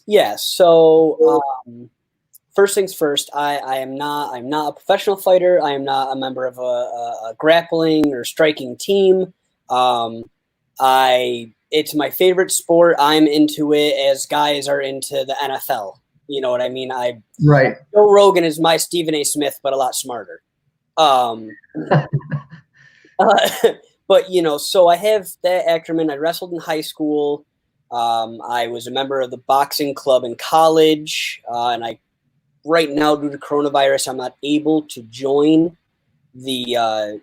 Yeah. So first things first, I'm not a professional fighter. I am not a member of a grappling or striking team. It's my favorite sport. I'm into it as guys are into the NFL. You know what I mean? Right. Joe Rogan is my Stephen A. Smith, but a lot smarter. But so I have that acumen. I wrestled in high school. I was a member of the boxing club in college, and right now, due to coronavirus, I'm not able to join the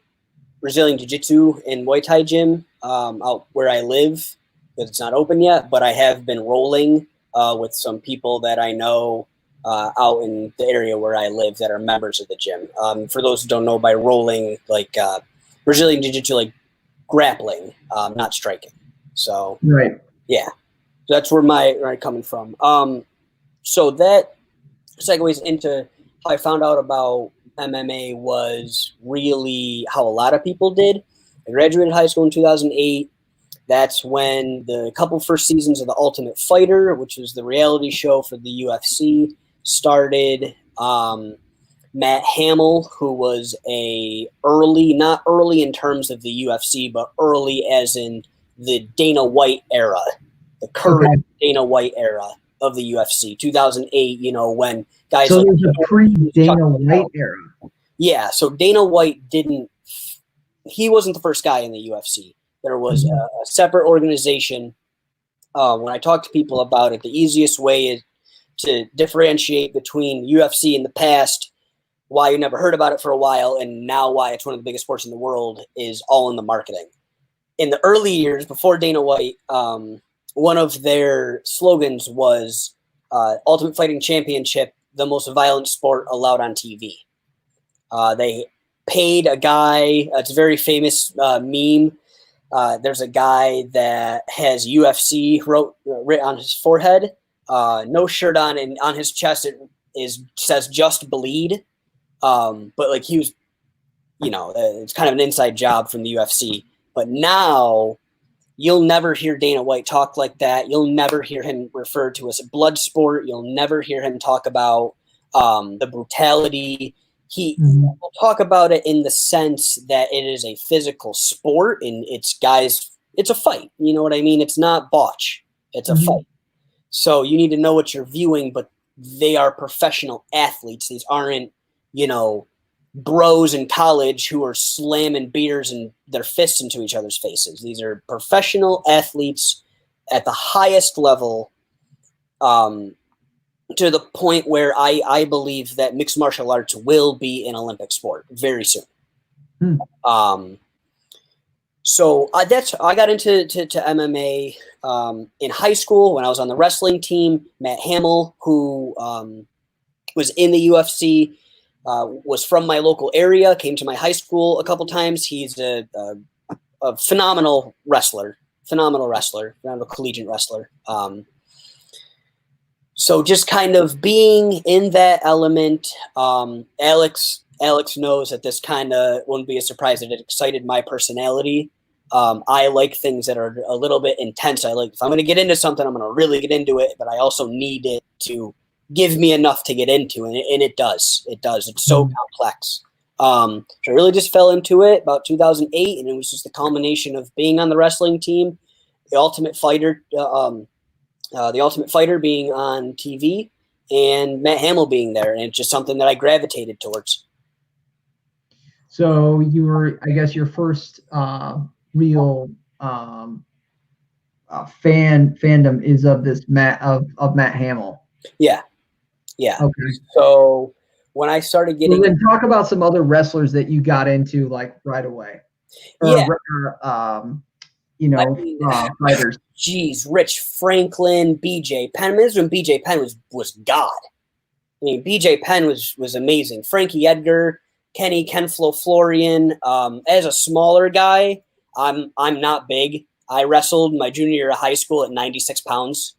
Brazilian Jiu-Jitsu and Muay Thai gym out where I live because it's not open yet. But I have been rolling with some people that I know out in the area where I live that are members of the gym. For those who don't know, by rolling, like Brazilian Jiu-Jitsu, like grappling, not striking. So, right. Yeah. So that's where I'm coming from. So that segues into how I found out about MMA was really how a lot of people did. I graduated high school in 2008. That's when the couple first seasons of The Ultimate Fighter, which was the reality show for the UFC, started. Matt Hamill, who was not early in terms of the UFC, but early as in the Dana White era, the current Dana White era of the UFC, 2008, when guys so there's a pre-Dana White era. Yeah, so Dana White he wasn't the first guy in the UFC. There was a separate organization. When I talk to people about it, the easiest way is to differentiate between UFC in the past, why you never heard about it for a while, and now why it's one of the biggest sports in the world, is all in the marketing. In the early years, before Dana White, one of their slogans was Ultimate Fighting Championship, the most violent sport allowed on TV. They paid a guy, it's a very famous meme. There's a guy that has UFC written on his forehead, no shirt on, and on his chest it says "Just Bleed." But like he was, it's kind of an inside job from the UFC. But now you'll never hear Dana White talk like that. You'll never hear him referred to as a blood sport. You'll never hear him talk about the brutality. He will talk about it in the sense that it is a physical sport and it's a fight. You know what I mean? It's not botch. It's a fight. So you need to know what you're viewing, but they are professional athletes. These aren't, bros in college who are slamming beers and their fists into each other's faces. These are professional athletes at the highest level, to the point where I believe that mixed martial arts will be an Olympic sport very soon. So I got into MMA in high school when I was on the wrestling team. Matt Hamill, who was in the UFC, was from my local area, came to my high school a couple times. He's a phenomenal wrestler, phenomenal collegiate wrestler. So just kind of being in that element, Alex knows that this kind of wouldn't be a surprise that it excited my personality. I like things that are a little bit intense. If I'm going to get into something, I'm going to really get into it, but I also need it to give me enough to get into, and it does. It's so complex. So I really just fell into it about 2008, and it was just a culmination of being on the wrestling team, the Ultimate Fighter being on TV, and Matt Hamill being there, and it's just something that I gravitated towards. So you were, I guess, your first real fandom is of this Matt Hamill. Yeah. Okay. So when I started getting, then talk about some other wrestlers that you got into like right away. Fighters. Geez, Rich Franklin, BJ Penn. This is when BJ Penn was God. I mean, BJ Penn was amazing. Frankie Edgar, Ken Flo Florian. As a smaller guy, I'm not big. I wrestled my junior year of high school at 96 pounds,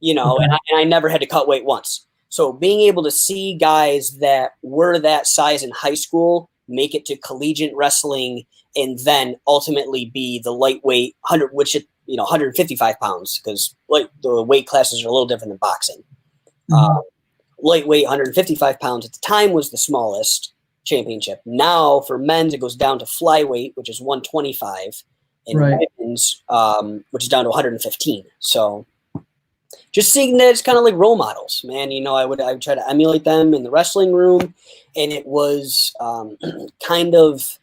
and I never had to cut weight once. So being able to see guys that were that size in high school make it to collegiate wrestling and then ultimately be the lightweight 100, which 155 pounds, because like the weight classes are a little different than boxing. Lightweight, 155 pounds at the time was the smallest championship. Now for men's, it goes down to flyweight, which is 125, and women's, which is down to 115. So just seeing that it's kind of like role models, man. I would try to emulate them in the wrestling room, and it was kind of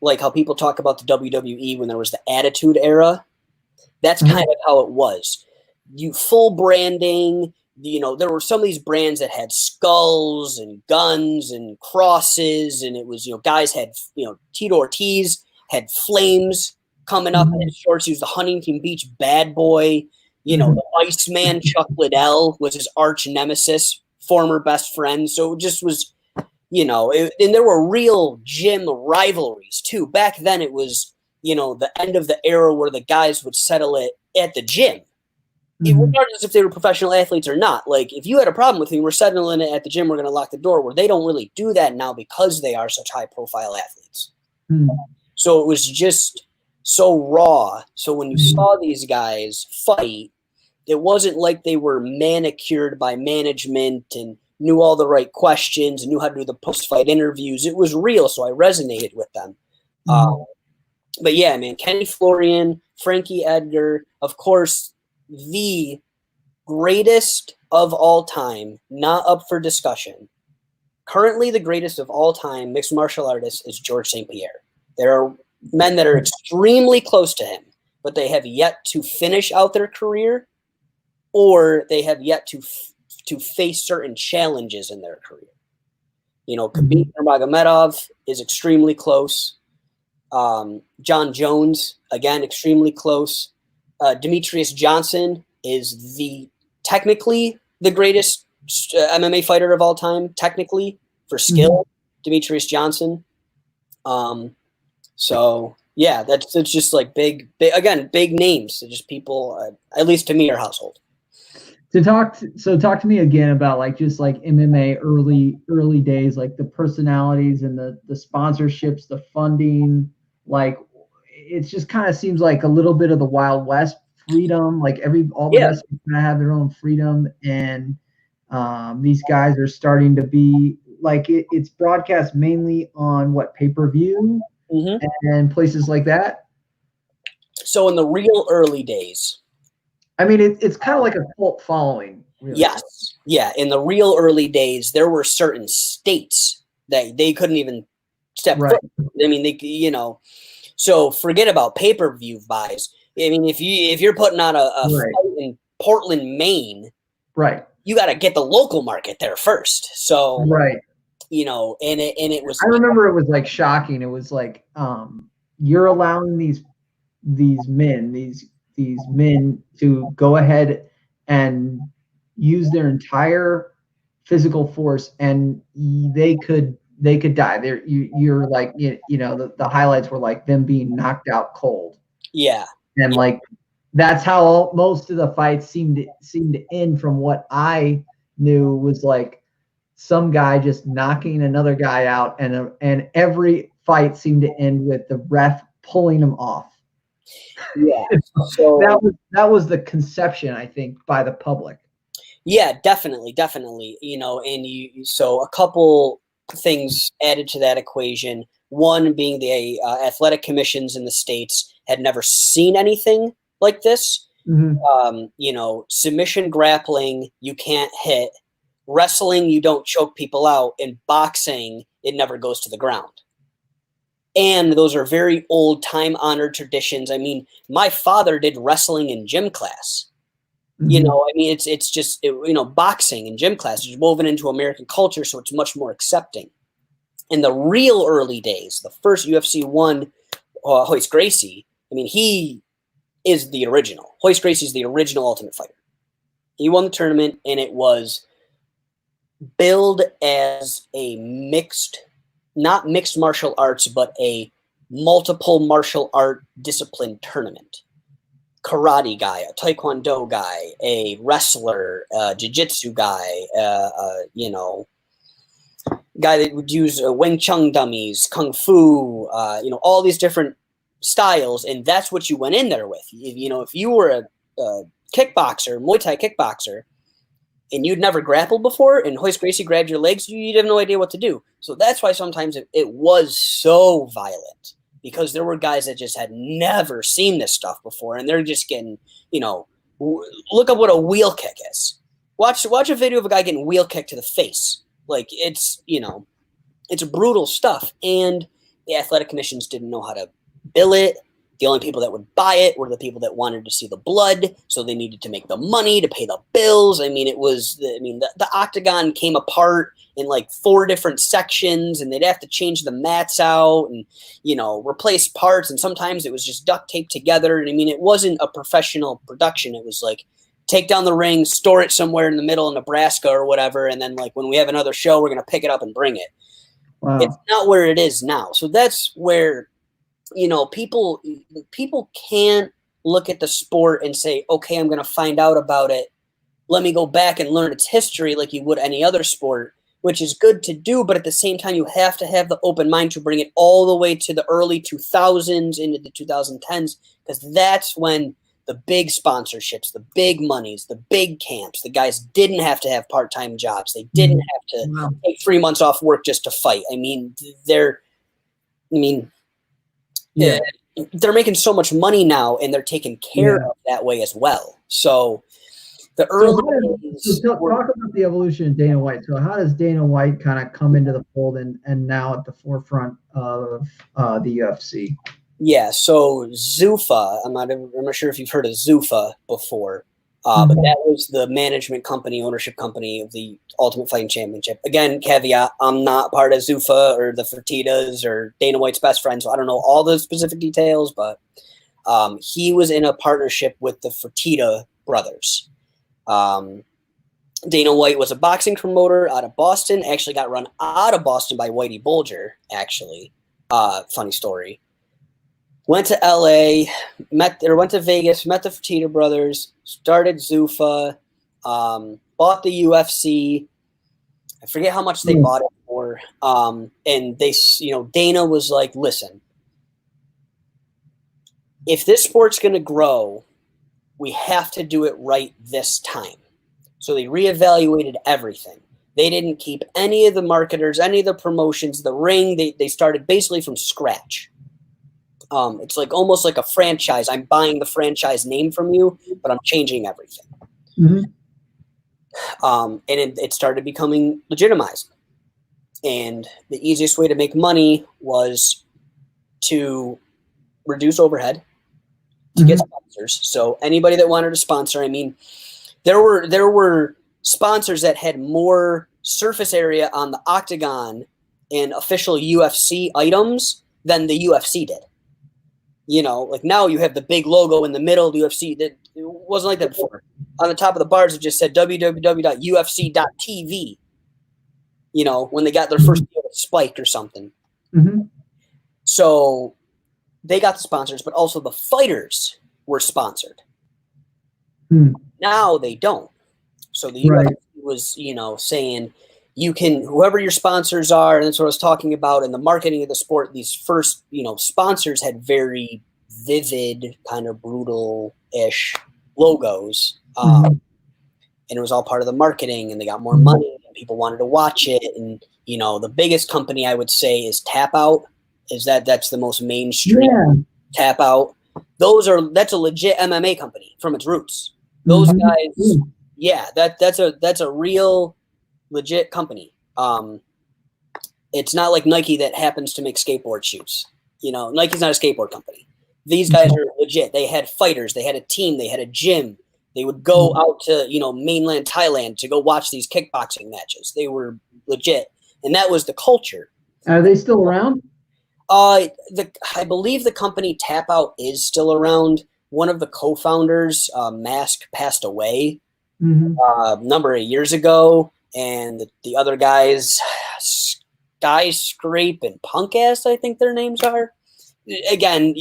like how people talk about the WWE when there was the Attitude Era. That's kind of how it was. You full branding. There were some of these brands that had skulls and guns and crosses, and it was, guys had, Tito Ortiz had flames coming up in his shorts. He was the Huntington Beach bad boy. The Iceman, Chuck Liddell, was his arch nemesis, former best friend. So it just was, and there were real gym rivalries too. Back then it was, the end of the era where the guys would settle it at the gym. Regardless if they were professional athletes or not. Like, if you had a problem with me, we're settling it at the gym, we're going to lock the door, where they don't really do that now because they are such high-profile athletes. So it was just so raw. So when you saw these guys fight, it wasn't like they were manicured by management and knew all the right questions and knew how to do the post-fight interviews. It was real, so I resonated with them. But yeah, man, Kenny Florian, Frankie Edgar, of course, the greatest of all time, not up for discussion. Currently, the greatest of all time mixed martial artist is George St. Pierre. There are men that are extremely close to him, but they have yet to finish out their career, or they have yet to face certain challenges in their career. Khabib Nurmagomedov is extremely close. John Jones, again, extremely close. Demetrius Johnson is technically the greatest MMA fighter of all time, technically, for skill. Demetrius Johnson. So yeah, that's just like big names. So just people, at least to me, are household. Talk to me again about MMA early days, like the personalities and the sponsorships, the funding. Like, it just kind of seems like a little bit of the Wild West freedom. Like all the wrestlers kind of have their own freedom, and these guys are starting to be like it's broadcast mainly on pay-per-view and places like that. So in the real early days, I mean, it's kind of like a cult following. Really. Yes, yeah. In the real early days, there were certain states that they couldn't even step foot. I mean, So forget about pay-per-view buys. I mean, if you're putting on a fight in Portland, Maine, you got to get the local market there first. So and it was. I remember it was like shocking. It was like you're allowing these men to go ahead and use their entire physical force, and they could die. You're like, the highlights were like them being knocked out cold. Yeah. And like, that's how most of the fights seemed to end, from what I knew, was like some guy just knocking another guy out, and every fight seemed to end with the ref pulling him off. Yeah. So that was the conception, I think, by the public. Yeah, definitely. So a couple things added to that equation. One being the athletic commissions in the states had never seen anything like this. Submission grappling, you can't hit. Wrestling, you don't choke people out. In boxing, it never goes to the ground. And those are very old, time-honored traditions. I mean, my father did wrestling in gym class. It's just, boxing and gym class is woven into American culture, so it's much more accepting. In the real early days, the first UFC 1, Royce Gracie, I mean, he is the original. Royce Gracie is the original Ultimate Fighter. He won the tournament, and it was billed as a not mixed martial arts, but a multiple martial art discipline tournament. Karate guy, a taekwondo guy, a wrestler, jiu-jitsu guy, guy that would use Wing Chun dummies, kung fu, all these different styles, and that's what you went in there with. If you were a kickboxer, Muay Thai kickboxer, and you'd never grappled before, and Royce Gracie grabbed your legs, you'd have no idea what to do. So that's why sometimes it was so violent, because there were guys that just had never seen this stuff before, and they're just getting, look up what a wheel kick is. Watch a video of a guy getting wheel kicked to the face. Like, it's brutal stuff, and the athletic commissions didn't know how to bill it. The only people that would buy it were the people that wanted to see the blood, so they needed to make the money to pay the bills. The octagon came apart in like 4 different sections, and they'd have to change the mats out and, replace parts, and sometimes it was just duct taped together. And it wasn't a professional production. It was like, take down the ring, store it somewhere in the middle of Nebraska or whatever, and then like when we have another show, we're going to pick it up and bring it. Wow. It's not where it is now. So that's where people can't look at the sport and say, okay, I'm going to find out about it. Let me go back and learn its history like you would any other sport, which is good to do. But at the same time, you have to have the open mind to bring it all the way to the early 2000s into the 2010s, because that's when the big sponsorships, the big monies, the big camps, the guys didn't have to have part-time jobs. They didn't have to take 3 months off work just to fight. They're making so much money now, and they're taken care of that way as well. So the early days. Talk about the evolution of Dana White. So how does Dana White kind of come into the fold and now at the forefront of the UFC? Yeah, so Zuffa, I'm not sure if you've heard of Zuffa before, but that was the management company, ownership company of the Ultimate Fighting Championship. Again, caveat, I'm not part of Zuffa or the Fertittas or Dana White's best friend, so I don't know all the specific details, but he was in a partnership with the Fertitta brothers. Dana White was a boxing promoter out of Boston, actually got run out of Boston by Whitey Bulger, actually. Funny story. Went to LA, went to Vegas, met the Fertitta brothers, started Zuffa, bought the UFC. I forget how much they bought it for. And they, Dana was like, listen, if this sport's going to grow, we have to do it right this time. So they reevaluated everything. They didn't keep any of the marketers, any of the promotions, the ring. They started basically from scratch. It's like almost like a franchise. I'm buying the franchise name from you, but I'm changing everything. Mm-hmm. And it started becoming legitimized. And the easiest way to make money was to reduce overhead, to get sponsors. So anybody that wanted to sponsor, there were sponsors that had more surface area on the octagon and official UFC items than the UFC did. Like now you have the big logo in the middle of the UFC. That it wasn't like that before. On the top of the bars, it just said www.ufc.tv. When they got their first deal with Spike or something. Mm-hmm. So they got the sponsors, but also the fighters were sponsored. Now they don't. So the UFC was, saying you can, whoever your sponsors are, and that's what I was talking about in the marketing of the sport, these first, sponsors had very vivid, kind of brutal-ish logos. And it was all part of the marketing, and they got more money, and people wanted to watch it. And, the biggest company I would say is Tap Out. That's the most mainstream. Tap Out. That's a legit MMA company from its roots. Those guys, that's a real legit company. It's not like Nike that happens to make skateboard shoes. Nike's not a skateboard company. These guys are legit. They had fighters. They had a team. They had a gym. They would go out to, mainland Thailand to go watch these kickboxing matches. They were legit. And that was the culture. Are they still around? I believe the company Tap Out is still around. One of the co-founders, Mask, passed away a number of years ago. And the other guys, Skyscrape and Punk Ass, I think their names are. Again,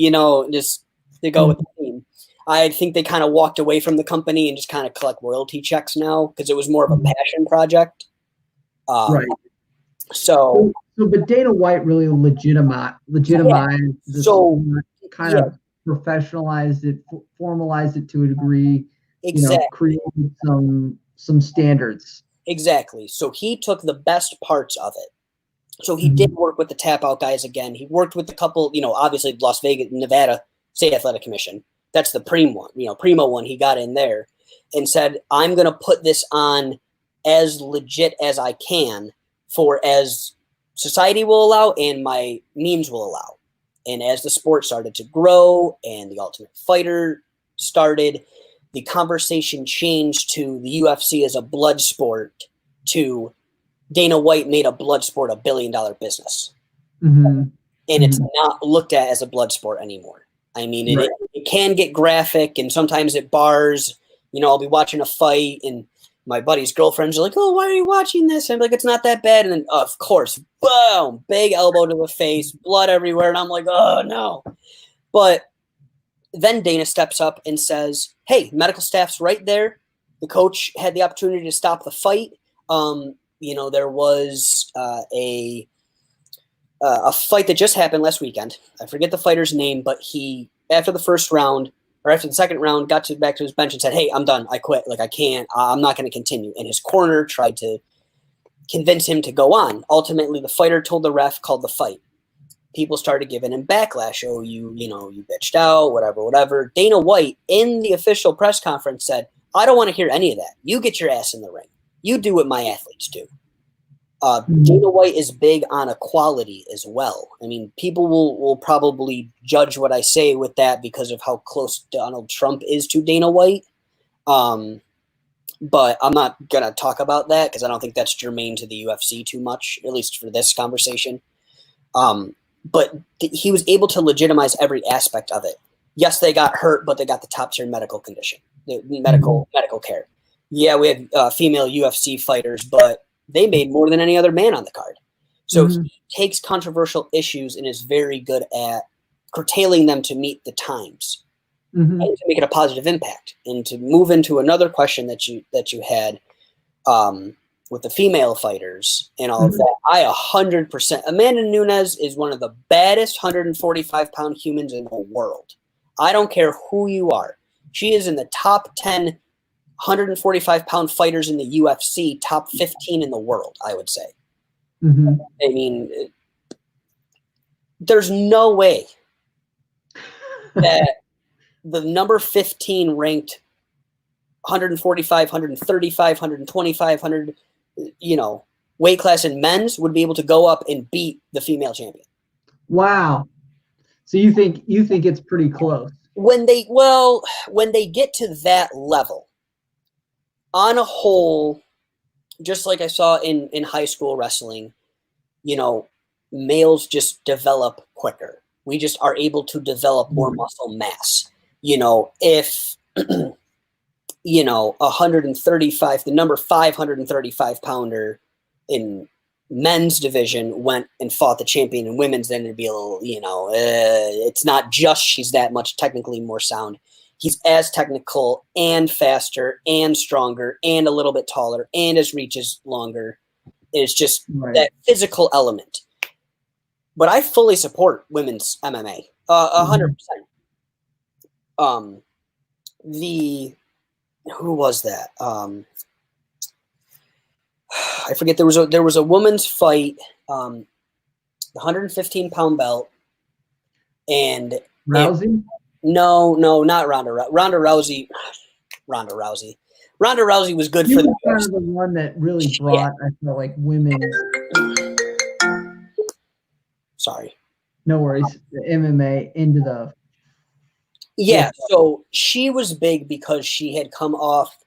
just to go with the theme. I think they kind of walked away from the company and just kind of collect royalty checks now because it was more of a passion project. Right. So, but Dana White really legitimized. So kind of professionalized it, formalized it to a degree, Exactly. created some standards. Exactly. So he took the best parts of it. So he did work with the tap out guys again. He worked with a couple, obviously Las Vegas, Nevada State Athletic Commission. That's the primo one. He got in there and said, I'm going to put this on as legit as I can for as society will allow and my means will allow. And as the sport started to grow and the Ultimate Fighter started, the conversation changed to the UFC as a blood sport to Dana White made a blood sport $1 billion business. And it's not looked at as a blood sport anymore. I mean, it can get graphic and sometimes it bars. I'll be watching a fight and my buddy's girlfriends are like, oh, why are you watching this? And I'm like, it's not that bad. And then, of course, boom, big elbow to the face, blood everywhere. And I'm like, oh, no. But then Dana steps up and says, hey, medical staff's right there. The coach had the opportunity to stop the fight. There was a fight that just happened last weekend. I forget the fighter's name, but he, after the first round or after the second round, got back to his bench and said, hey, I'm done. I quit. Like, I can't. I'm not going to continue. And his corner tried to convince him to go on. Ultimately, the fighter told the ref, called the fight. People started giving him backlash. Oh, you bitched out, whatever. Dana White, in the official press conference, said, I don't want to hear any of that. You get your ass in the ring. You do what my athletes do. Dana White is big on equality as well. I mean, people will probably judge what I say with that because of how close Donald Trump is to Dana White. But I'm not going to talk about that because I don't think that's germane to the UFC too much, at least for this conversation. But he was able to legitimize every aspect of it. Yes, they got hurt, but they got the top-tier medical condition, medical care. Yeah, we had female UFC fighters, but they made more than any other man on the card. So he takes controversial issues and is very good at curtailing them to meet the times and to make it a positive impact. And to move into another question that you had with the female fighters and all of that, I 100%. Amanda Nunes is one of the baddest 145-pound humans in the world. I don't care who you are. She is in the top 10 145-pound fighters in the UFC, top 15 in the world, I would say. I mean, there's no way that the number 15 ranked 145, 135, 125, 100, weight class in men's would be able to go up and beat the female champion. Wow. So you think it's pretty close? When they get to that level, on a whole, just like I saw in high school wrestling, males just develop quicker. We just are able to develop more muscle mass. If 135, the number 535 pounder in men's division went and fought the champion in women's, then it'd be a little, it's not just she's that much technically more sound. He's as technical and faster and stronger and a little bit taller and his reach is longer. It's just that physical element. But I fully support women's MMA, 100%. Who was that? I forget. There was a woman's fight, the 115-pound belt, and Rousey. No, not Ronda Rousey. Ronda Rousey. Ronda Rousey was good for the kind of the one that really brought, I feel like, women. Sorry. No worries. The MMA into the. Yeah, so she was big because she had come off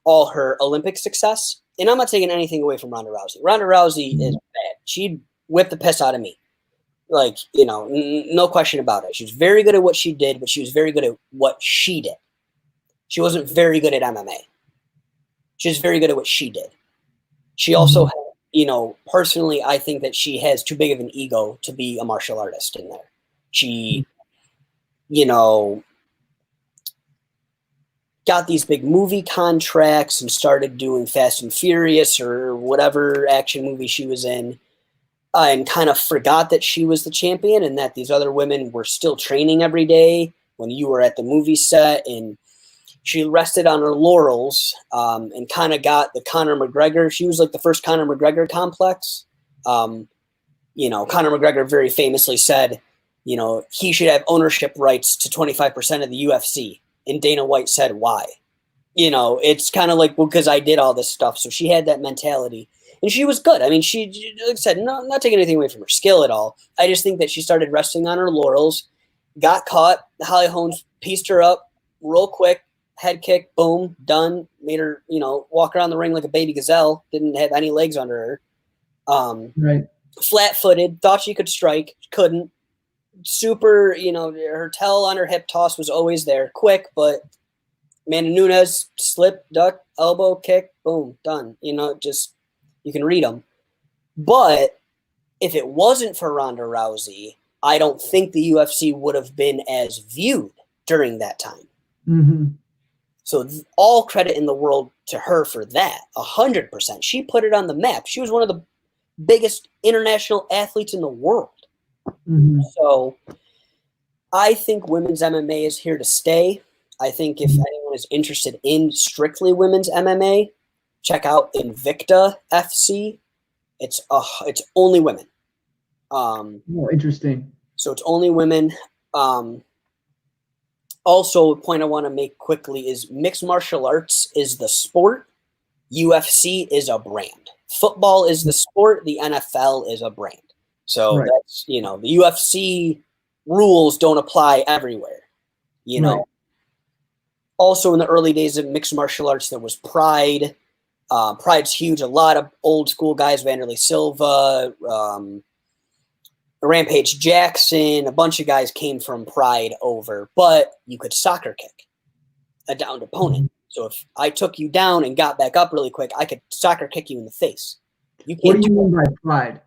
all her Olympic success. And I'm not taking anything away from Ronda Rousey. Ronda Rousey is bad. She'd whip the piss out of me. Like, no question about it. She was very good at what she did, but she was very good at what she did. She wasn't very good at MMA. She was very good at what she did. She also had, personally, I think that she has too big of an ego to be a martial artist in there. She, got these big movie contracts and started doing Fast and Furious or whatever action movie she was in. and kind of forgot that she was the champion and that these other women were still training every day when you were at the movie set. And she rested on her laurels and kind of got the Conor McGregor. She was like the first Conor McGregor complex. Conor McGregor very famously said, he should have ownership rights to 25% of the UFC. And Dana White said, why? It's kind of like, well, because I did all this stuff. So she had that mentality. And she was good. I mean, she, like I said, not taking anything away from her skill at all. I just think that she started resting on her laurels, got caught. Holly Holmes pieced her up real quick, head kick, boom, done. Made her, walk around the ring like a baby gazelle. Didn't have any legs under her. Right. Flat-footed, thought she could strike, couldn't. Super, her tell on her hip toss was always there. Quick, but Amanda Nunes, slip, duck, elbow, kick, boom, done. You can read them. But if it wasn't for Ronda Rousey, I don't think the UFC would have been as viewed during that time. Mm-hmm. So all credit in the world to her for that, 100%. She put it on the map. She was one of the biggest international athletes in the world. Mm-hmm. So I think women's MMA is here to stay. I think if anyone is interested in strictly women's MMA, check out Invicta FC. It's only women. Interesting. So it's only women. Also, a point I want to make quickly is mixed martial arts is the sport. UFC is a brand. Football is the sport. The NFL is a brand. So right. That's, the UFC rules don't apply everywhere, Right. Also, in the early days of mixed martial arts, there was Pride. Pride's huge. A lot of old school guys, Vanderlei Silva, Rampage Jackson, a bunch of guys came from Pride over, but you could soccer kick a downed opponent. So if I took you down and got back up really quick, I could soccer kick you in the face. You can't. What do you mean by Pride?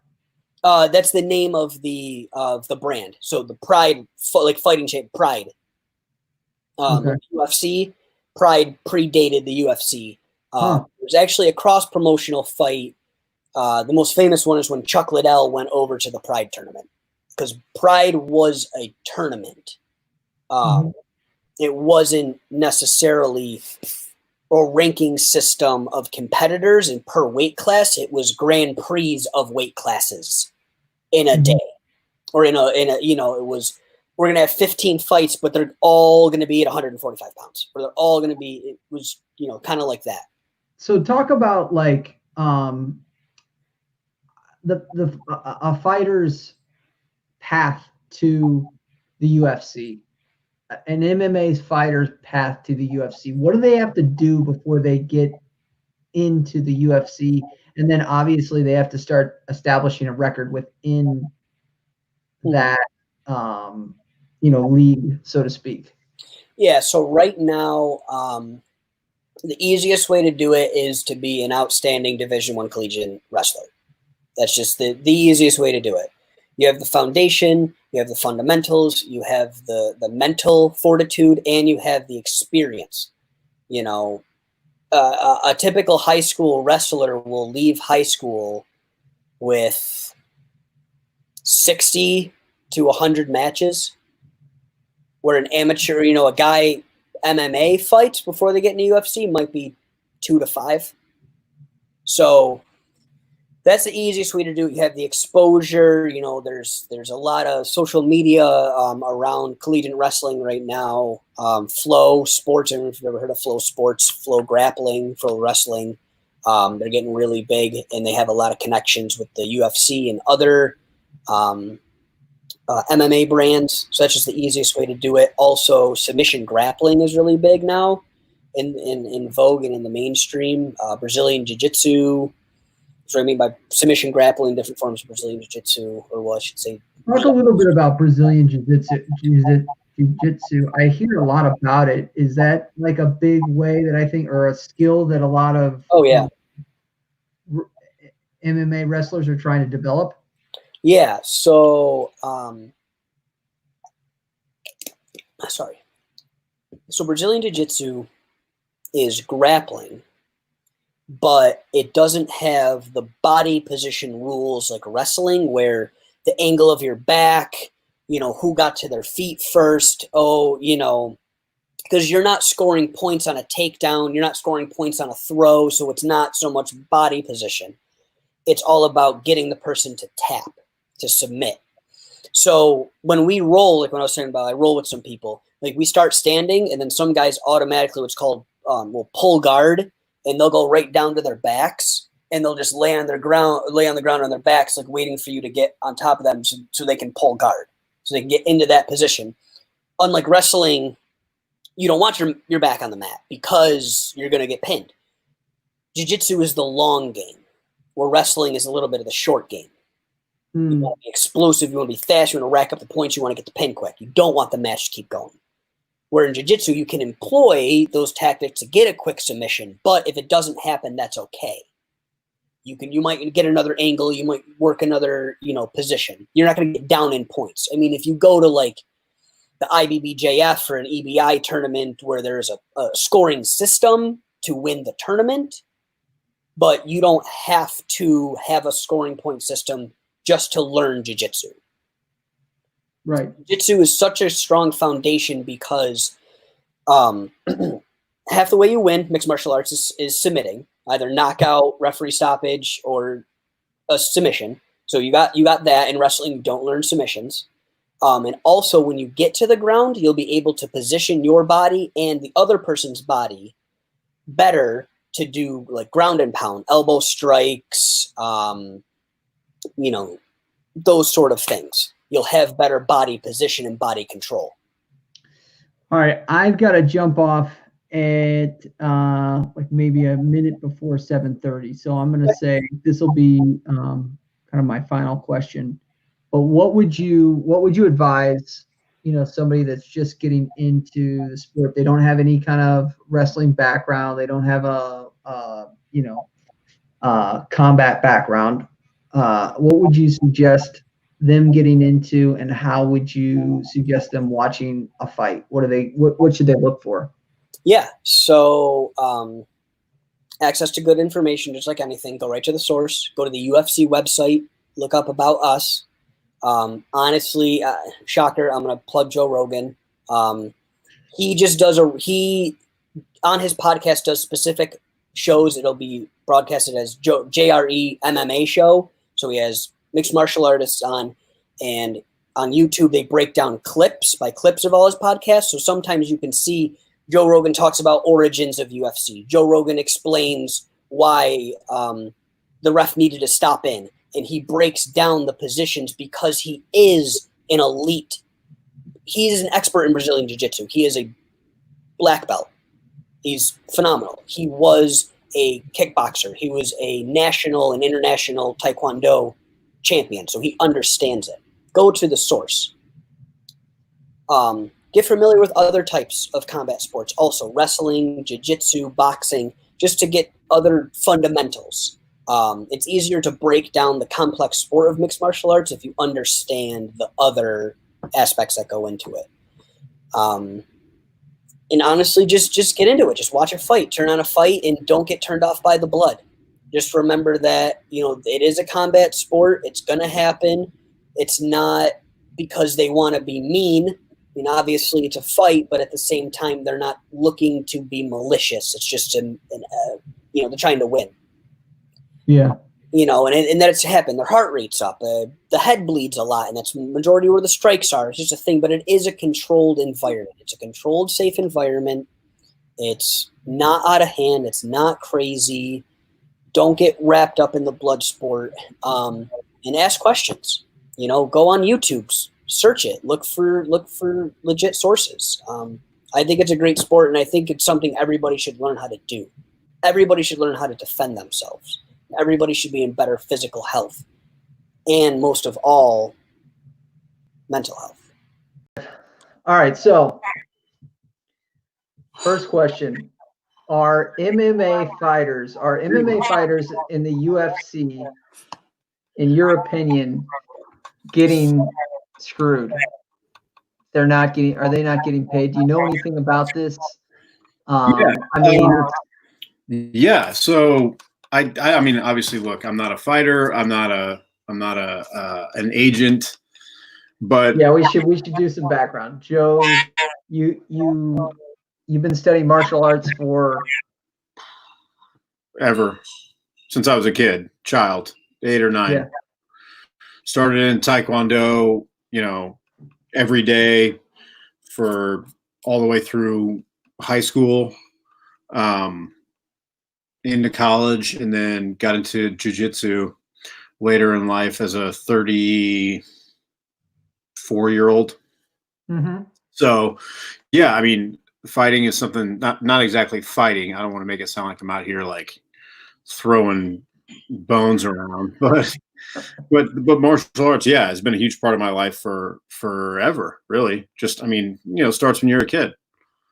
That's the name of the brand. So the Pride, like fighting shape, Pride. Okay. UFC, Pride predated the UFC. It was actually a cross-promotional fight. The most famous one is when Chuck Liddell went over to the Pride tournament, because Pride was a tournament. It wasn't necessarily a ranking system of competitors and per weight class. It was Grand Prix of weight classes in a day, or in a it was, we're going to have 15 fights, but they're all going to be at 145 pounds, or they're all going to be, it was, kind of like that. So talk about like a fighter's path to the UFC, an MMA's fighter's path to the UFC. What do they have to do before they get into the UFC? And then obviously they have to start establishing a record within that, league, so to speak. Yeah. So right now, the easiest way to do it is to be an outstanding Division I collegiate wrestler. That's just the easiest way to do it. You have the foundation, you have the fundamentals, you have the mental fortitude, and you have the experience. A typical high school wrestler will leave high school with 60 to 100 matches, where an amateur, a guy MMA fights before they get in the UFC might be 2 to 5. So that's the easiest way to do it. You have the exposure. There's a lot of social media around collegiate wrestling right now. Flow Sports, I don't know if you've ever heard of Flow Sports, Flow Grappling, Flow Wrestling. They're getting really big, and they have a lot of connections with the UFC and other MMA brands. So that's just the easiest way to do it. Also, submission grappling is really big now in vogue and in the mainstream. Brazilian Jiu-Jitsu. That's what I mean by submission grappling, different forms of Brazilian Jiu-Jitsu, or what I should say. Talk a little bit about Brazilian Jiu-Jitsu. I hear a lot about it. Is that like a big way that I think, or a skill that a lot of MMA wrestlers are trying to develop? Yeah. So, So Brazilian Jiu-Jitsu is grappling but it doesn't have the body position rules like wrestling, where the angle of your back, who got to their feet first. Because you're not scoring points on a takedown, you're not scoring points on a throw, so it's not so much body position. It's all about getting the person to tap, to submit. So when we roll, like when I was saying about, I roll with some people, like we start standing, and then some guys automatically, what's called, will pull guard, and they'll go right down to their backs, and they'll just lay on the ground on their backs, like waiting for you to get on top of them so they can pull guard, so they can get into that position. Unlike wrestling, you don't want your back on the mat because you're going to get pinned. Jiu-Jitsu is the long game, where wrestling is a little bit of the short game. You want to be explosive, you want to be fast, you want to rack up the points, you want to get the pin quick. You don't want the match to keep going. Where in Jiu-Jitsu, you can employ those tactics to get a quick submission, but if it doesn't happen, that's okay. You might get another angle, you might work another, position. You're not going to get down in points. I mean, if you go to like the IBBJF or an EBI tournament where there's a scoring system to win the tournament, but you don't have to have a scoring point system just to learn Jiu-Jitsu. Right. Jiu-Jitsu is such a strong foundation because half the way you win mixed martial arts is submitting, either knockout, referee stoppage, or a submission. So you got that. In wrestling, you don't learn submissions. And also, when you get to the ground, you'll be able to position your body and the other person's body better to do like ground and pound, elbow strikes, those sort of things. You'll have better body position and body control. All right, I've got to jump off at like maybe a minute before 7:30. So I'm going to say this will be kind of my final question. But what would you advise, somebody that's just getting into the sport? They don't have any kind of wrestling background. They don't have a combat background. What would you suggest them getting into, and how would you suggest them watching a fight? What should they look for? Yeah. So access to good information, just like anything, go right to the source, go to the UFC website, look up about us. Honestly, shocker, I'm going to plug Joe Rogan. He just does on his podcast does specific shows. It'll be broadcasted as JRE MMA show. So he has mixed martial artists on, and on YouTube, they break down clips of all his podcasts. So sometimes you can see Joe Rogan talks about origins of UFC. Joe Rogan explains why the ref needed to stop in, and he breaks down the positions because he is an elite. He is an expert in Brazilian Jiu-Jitsu. He is a black belt. He's phenomenal. He was a kickboxer. He was a national and international taekwondo champion, so he understands it. Go to the source. Get familiar with other types of combat sports, also wrestling, jiu-jitsu, boxing, just to get other fundamentals. It's easier to break down the complex sport of mixed martial arts if you understand the other aspects that go into it. And honestly, just get into it. Just watch a fight, turn on a fight, and don't get turned off by the blood. Just remember that, it is a combat sport. It's going to happen. It's not because they want to be mean. I mean, obviously it's a fight, but at the same time, they're not looking to be malicious. It's just, they're trying to win. Yeah. And that's happened. Their heart rate's up. The head bleeds a lot, and that's the majority where the strikes are. It's just a thing, but it is a controlled environment. It's a controlled, safe environment. It's not out of hand. It's not crazy. Don't get wrapped up in the blood sport, and ask questions. Go on YouTube, search it, look for legit sources. I think it's a great sport, and I think it's something everybody should learn how to do. Everybody should learn how to defend themselves. Everybody should be in better physical health, and most of all, mental health. All right. So first question, are MMA fighters in the UFC, in your opinion, getting screwed? Are they not getting paid? Do you know anything about this? I mean, Yeah. So I mean, obviously, look, I'm not a fighter. I'm not an agent, but Yeah, we should do some background. Joe, you've been studying martial arts for ever since I was a child, 8 or 9. yeah. Started in Taekwondo, every day for all the way through high school, into college, and then got into Jiu-Jitsu later in life as a 34-year-old. Mm-hmm. So, yeah, I mean, fighting is something not exactly fighting. I don't want to make it sound like I'm out here like throwing bones around, but martial arts, yeah, has been a huge part of my life for forever, really. Just, I mean, starts when you're a kid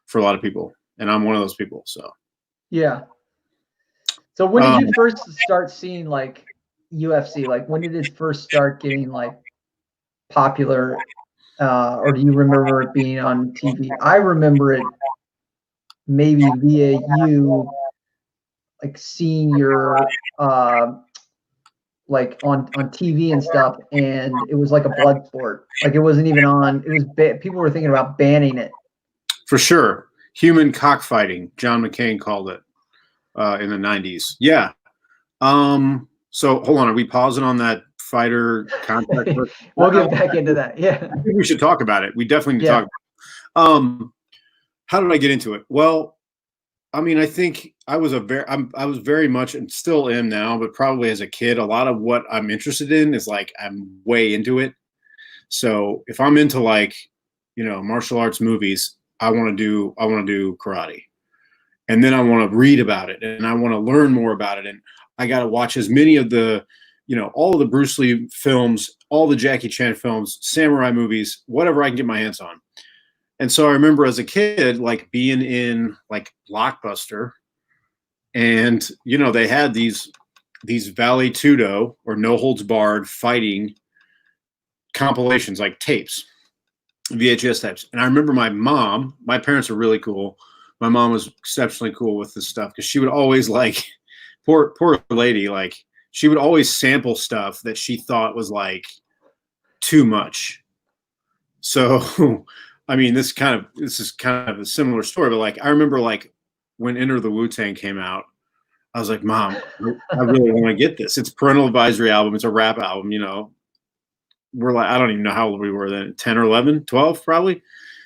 for a lot of people, and I'm one of those people. So, yeah. So when did you first start seeing like UFC? Like when did it first start getting like popular? Or do you remember it being on TV? I remember it maybe via you, like seeing your like on TV and stuff, and it was like a blood sport. Like it wasn't even on. It was people were thinking about banning it. For sure, human cockfighting. John McCain called it in the 90s. Yeah. So hold on, are we pausing on that fighter contact? We'll get back into that. Yeah. I think we should talk about it. We definitely need to talk about it. How did I get into it? Well, I mean, I think I was very much, and still am now, but probably as a kid, a lot of what I'm interested in is like I'm way into it. So if I'm into like, martial arts movies, I want to do karate. And then I want to read about it, and I want to learn more about it. And I got to watch as many of the, all of the Bruce Lee films, all the Jackie Chan films, samurai movies, whatever I can get my hands on. And so I remember as a kid, like being in like Blockbuster, and, they had these Vale Tudo or No Holds Barred fighting compilations, like tapes, VHS tapes. And I remember my parents were really cool. My mom was exceptionally cool with this stuff because she would always like, poor lady, like she would always sample stuff that she thought was like too much. So, I mean, this is kind of a similar story, but like I remember like when Enter the Wu-Tang came out, I was like, Mom, I really want to get this. It's a parental advisory album. It's a rap album, We're like, I don't even know how old we were then, 10 or 11, 12 probably.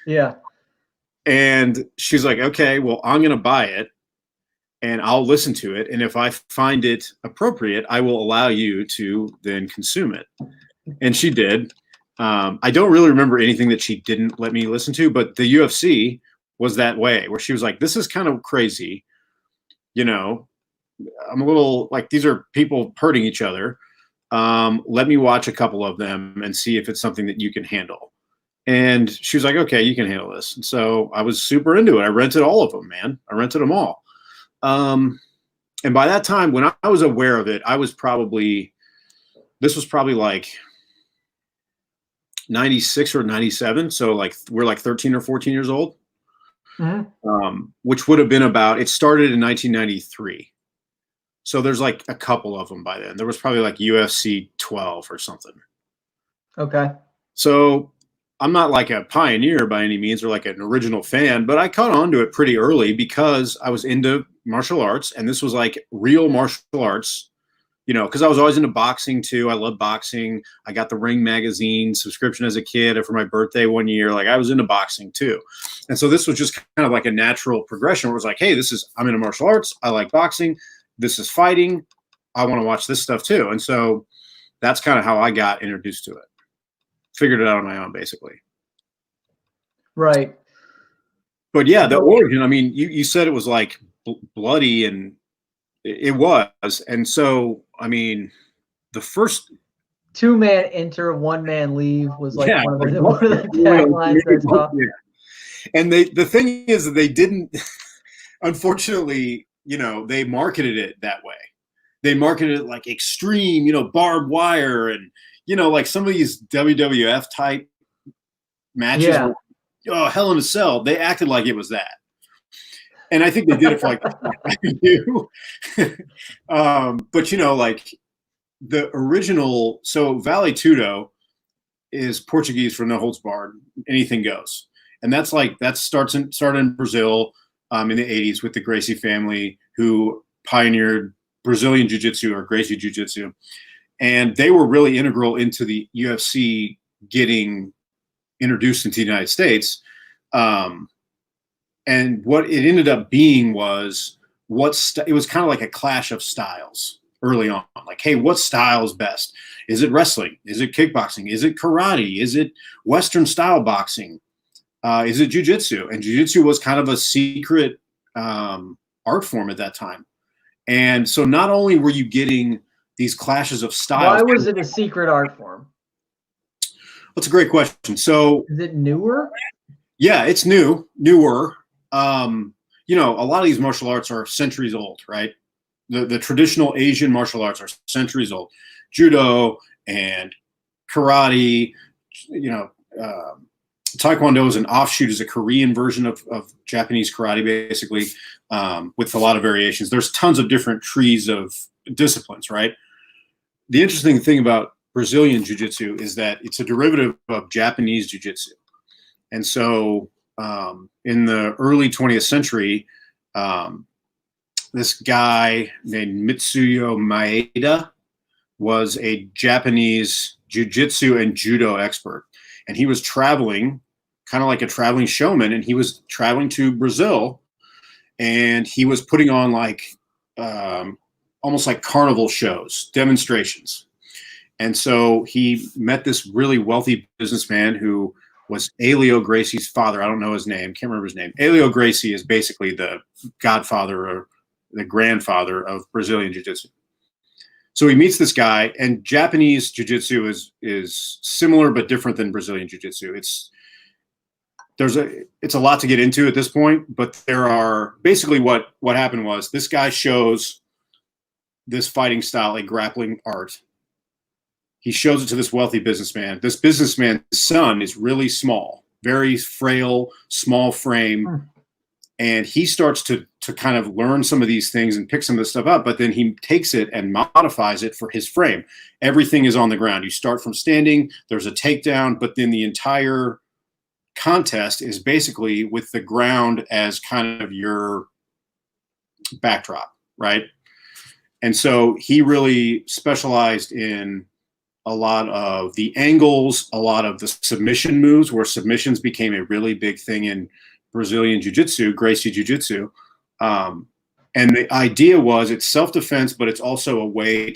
Yeah. And she's like, okay, well, I'm going to buy it and I'll listen to it. And if I find it appropriate, I will allow you to then consume it. And she did. I don't really remember anything that she didn't let me listen to, but the UFC was that way, where she was like, this is kind of crazy. I'm a little like, these are people hurting each other. Let me watch a couple of them and see if it's something that you can handle. And she was like, okay, you can handle this. And so I was super into it. I rented all of them, man. I rented them all. And by that time, when I was aware of it, this was probably like 96 or 97. So like we're like 13 or 14 years old, which would have been it started in 1993. So there's like a couple of them by then. There was probably like UFC 12 or something. Okay. So I'm not like a pioneer by any means or like an original fan, but I caught on to it pretty early because I was into martial arts, and this was like real martial arts, because I was always into boxing too. I love boxing. I got the Ring magazine subscription as a kid, and for my birthday one year, like I was into boxing too. And so this was just kind of like a natural progression where it was like, hey, I'm into martial arts. I like boxing. This is fighting. I want to watch this stuff too. And so that's kind of how I got introduced to it. Figured it out on my own, basically. Right. But yeah, the origin, I mean, you said it was like bloody, and it was. And so, I mean, the first 2-man enter, 1-man leave was like one of the taglines I saw. Yeah. And the thing is that they didn't, unfortunately, they marketed it that way. They marketed it like extreme, barbed wire, and, like some of these WWF type matches, Hell in a Cell, they acted like it was that. And I think they did it for like you. But like the original, so Vale Tudo is Portuguese for no holds barred, anything goes. And that started in Brazil in the 80s with the Gracie family, who pioneered Brazilian Jiu-Jitsu, or Gracie JiuJitsu. And they were really integral into the UFC getting introduced into the United States. And what it ended up being was it was kind of like a clash of styles early on. Like, hey, what style is best? Is it wrestling? Is it kickboxing? Is it karate? Is it Western style boxing? Is it jiu-jitsu? And jiu-jitsu was kind of a secret art form at that time. And so not only were you getting these clashes of styles. Why was it a secret art form? That's a great question. So is it newer? Yeah, it's newer. A lot of these martial arts are centuries old, right? The traditional Asian martial arts are centuries old. Judo and karate, Taekwondo is an offshoot, is a Korean version of Japanese karate, basically, with a lot of variations. There's tons of different trees of disciplines, right? The interesting thing about Brazilian Jiu-Jitsu is that it's a derivative of Japanese Jiu-Jitsu. And so in the early 20th century, this guy named Mitsuyo Maeda was a Japanese Jiu-Jitsu and Judo expert. And he was traveling, kind of like a traveling showman, and he was traveling to Brazil, and he was putting on almost like carnival shows, demonstrations. And so he met this really wealthy businessman who was Helio Gracie's father. I don't know his name. Can't remember his name. Helio Gracie is basically the godfather or the grandfather of Brazilian Jiu-Jitsu. So he meets this guy, and Japanese Jiu-Jitsu is similar but different than Brazilian Jiu-Jitsu. It's a lot to get into at this point, but there are basically what happened was this guy shows this fighting style, a grappling art. He shows it to this wealthy businessman. This businessman's son is really small, very frail, small frame. And he starts to kind of learn some of these things and pick some of this stuff up, but then he takes it and modifies it for his frame. Everything is on the ground. You start from standing, there's a takedown, but then the entire contest is basically with the ground as kind of your backdrop, right? And so he really specialized in a lot of the angles, a lot of the submission moves, where submissions became a really big thing in Brazilian Jiu-Jitsu, Gracie Jiu-Jitsu. And the idea was it's self-defense, but it's also a way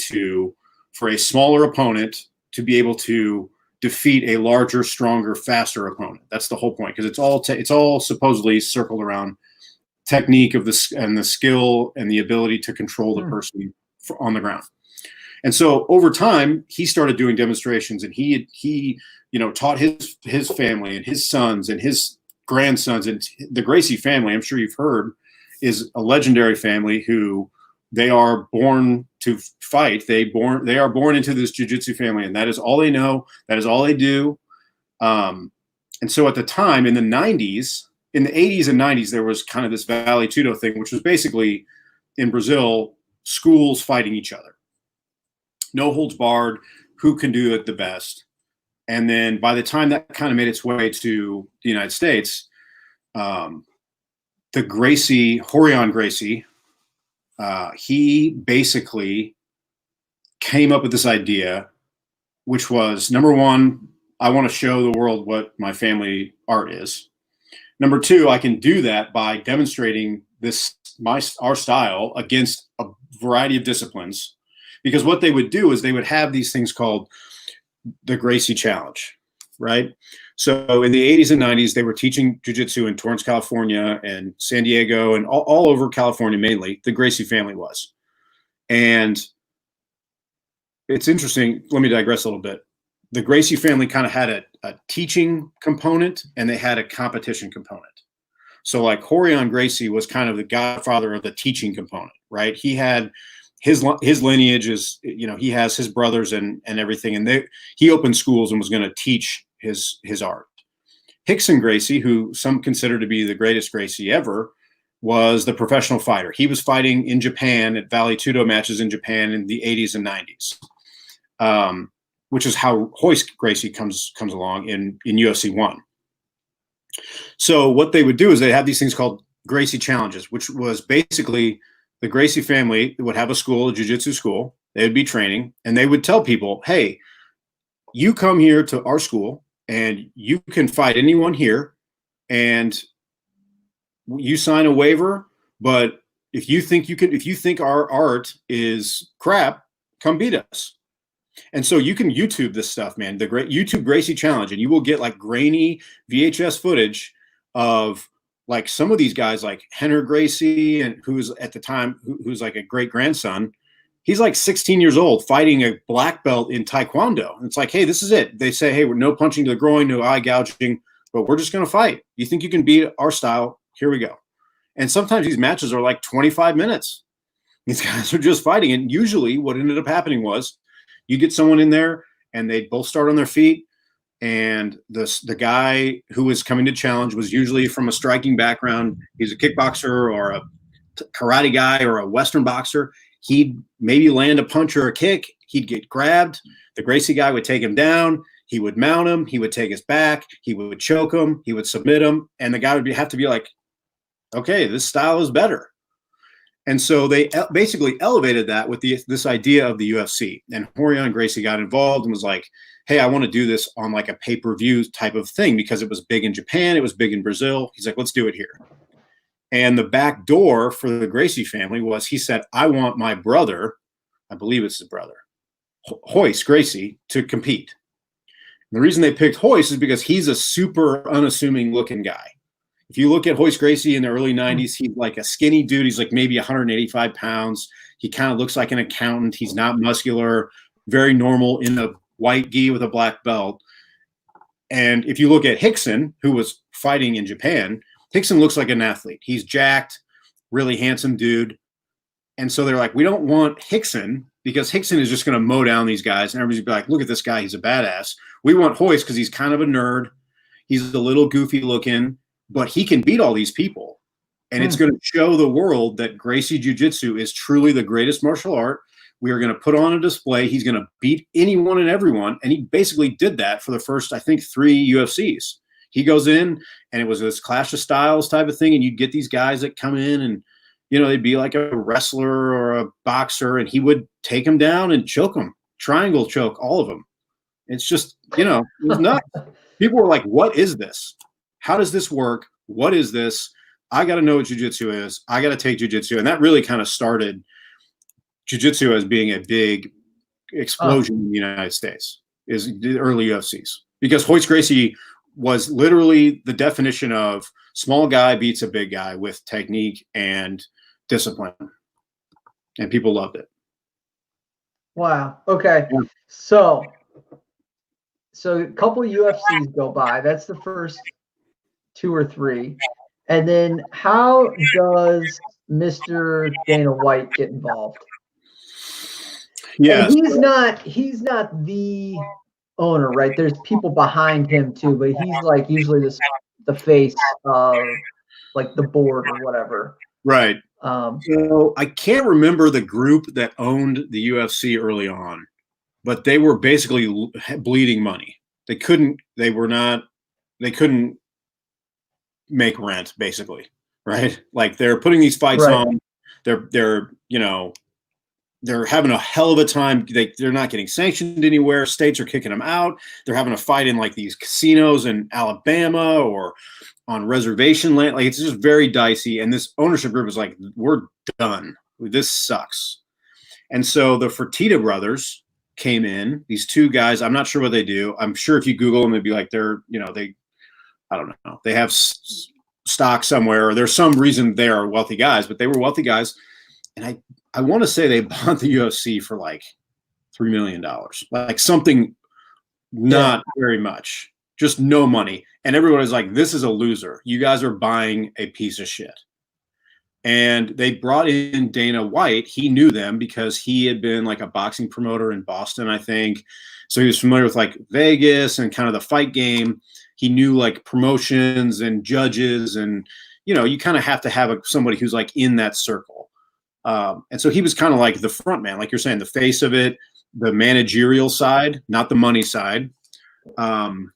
for a smaller opponent to be able to defeat a larger, stronger, faster opponent. That's the whole point, because it's all supposedly circled around technique of and the skill and the ability to control the person on the ground. And so over time, he started doing demonstrations, and he taught his family and his sons and his grandsons. And the Gracie family, I'm sure you've heard, is a legendary family who they are born to fight. They are born into this jiu-jitsu family, and that is all they know. That is all they do. And so at the time, in the 90s, in the 80s and 90s, there was kind of this Vale Tudo thing, which was basically in Brazil, schools fighting each other. No holds barred, who can do it the best. And then by the time that kind of made its way to the United States, the Gracie, Rorion Gracie, he basically came up with this idea, which was, number one, I want to show the world what my family art is. Number two, I can do that by demonstrating our style against a variety of disciplines. Because what they would do is they would have these things called the Gracie Challenge, right? So in the 80s and 90s, they were teaching jiu-jitsu in Torrance, California, and San Diego, and all over California mainly. The Gracie family was. And it's interesting. Let me digress a little bit. The Gracie family kind of had a teaching component, and they had a competition component. So like Rorion Gracie was kind of the godfather of the teaching component, right? He had his lineage is, he has his brothers and everything. And he opened schools and was going to teach his art. Rickson Gracie, who some consider to be the greatest Gracie ever, was the professional fighter. He was fighting in Japan at Vale Tudo matches in Japan in the 80s and 90s, which is how Royce Gracie comes along in UFC 1. So what they would do is they have these things called Gracie challenges, which was basically the Gracie family would have a school, a jiu-jitsu school. They would be training, and they would tell people, hey, you come here to our school and you can fight anyone here, and you sign a waiver, but if you think our art is crap, come beat us. And so you can YouTube this stuff, man, the great YouTube Gracie challenge, and you will get like grainy VHS footage of like some of these guys like Henry Gracie, and who's at the time, who's like a great grandson. He's like 16 years old fighting a black belt in Taekwondo. And it's like, hey, this is it. They say, hey, we're no punching to the groin, no eye gouging, but we're just going to fight. You think you can beat our style? Here we go. And sometimes these matches are like 25 minutes. These guys are just fighting. And usually what ended up happening was you get someone in there and they both start on their feet. And the guy who was coming to challenge was usually from a striking background. He's a kickboxer or a karate guy or a Western boxer. He'd maybe land a punch or a kick. He'd get grabbed. The Gracie guy would take him down. He would mount him. He would take his back. He would choke him. He would submit him. And the guy would have to be like, okay, this style is better. And so they basically elevated that with this idea of the UFC. And Rorion Gracie got involved and was like, hey, I want to do this on like a pay-per-view type of thing because it was big in Japan. It was big in Brazil. He's like, let's do it here. And the back door for the Gracie family was, he said, I want my brother, I believe it's his brother, Royce Gracie, to compete. And the reason they picked Royce is because he's a super unassuming looking guy. If you look at Royce Gracie in the early 90s, he's like a skinny dude. He's like maybe 185 pounds. He kind of looks like an accountant. He's not muscular, very normal in a white gi with a black belt. And if you look at Rickson, who was fighting in Japan, Rickson looks like an athlete. He's jacked, really handsome dude. And so they're like, we don't want Rickson because Rickson is just going to mow down these guys. And everybody's be like, look at this guy. He's a badass. We want Royce because he's kind of a nerd. He's a little goofy looking, but he can beat all these people. And it's going to show the world that Gracie Jiu-Jitsu is truly the greatest martial art. We are going to put on a display. He's going to beat anyone and everyone. And he basically did that for the first, I think, 3 UFCs. He goes in, and it was this clash of styles type of thing. And you'd get these guys that come in and, you know, they'd be like a wrestler or a boxer, and he would take them down and choke them, triangle choke all of them. It's just, you know, it was nuts. People were like, what is this? How does this work? What is this? I got to know what jiu-jitsu is. I got to take jiu-jitsu. And that really kind of started jiu-jitsu as being a big explosion in the United States, is the early UFCs. Because Royce Gracie was literally the definition of small guy beats a big guy with technique and discipline. And people loved it. Wow. Okay. Yeah. So a couple of UFCs go by. That's the first 2 or 3. And then how does Mr. Dana White get involved? Yeah. He's not the owner, right? There's people behind him too, but he's like usually the face of like the board or whatever. Right. So I can't remember the group that owned the UFC early on, but they were basically bleeding money. They couldn't make rent, basically, right? Like they're putting these fights on. They're you know, they're having a hell of a time. They're not getting sanctioned anywhere. States are kicking them out. They're having a fight in like these casinos in Alabama or on reservation land. Like it's just very dicey. And this ownership group is like, we're done. This sucks. And so the Fertitta brothers came in, these 2 guys. I'm not sure what they do. I'm sure if you Google them, it'd be like they're, you know, I don't know. They have stock somewhere, or there's some reason they are wealthy guys, but they were wealthy guys. And I want to say they bought the UFC for like $3 million, like something not very much, just no money. And everybody's like, this is a loser. You guys are buying a piece of shit. And they brought in Dana White. He knew them because he had been like a boxing promoter in Boston, I think. So he was familiar with like Vegas and kind of the fight game. He knew like promotions and judges, and you kind of have to have somebody who's like in that circle. And so he was kind of like the front man, like you're saying, the face of it, the managerial side, not the money side. And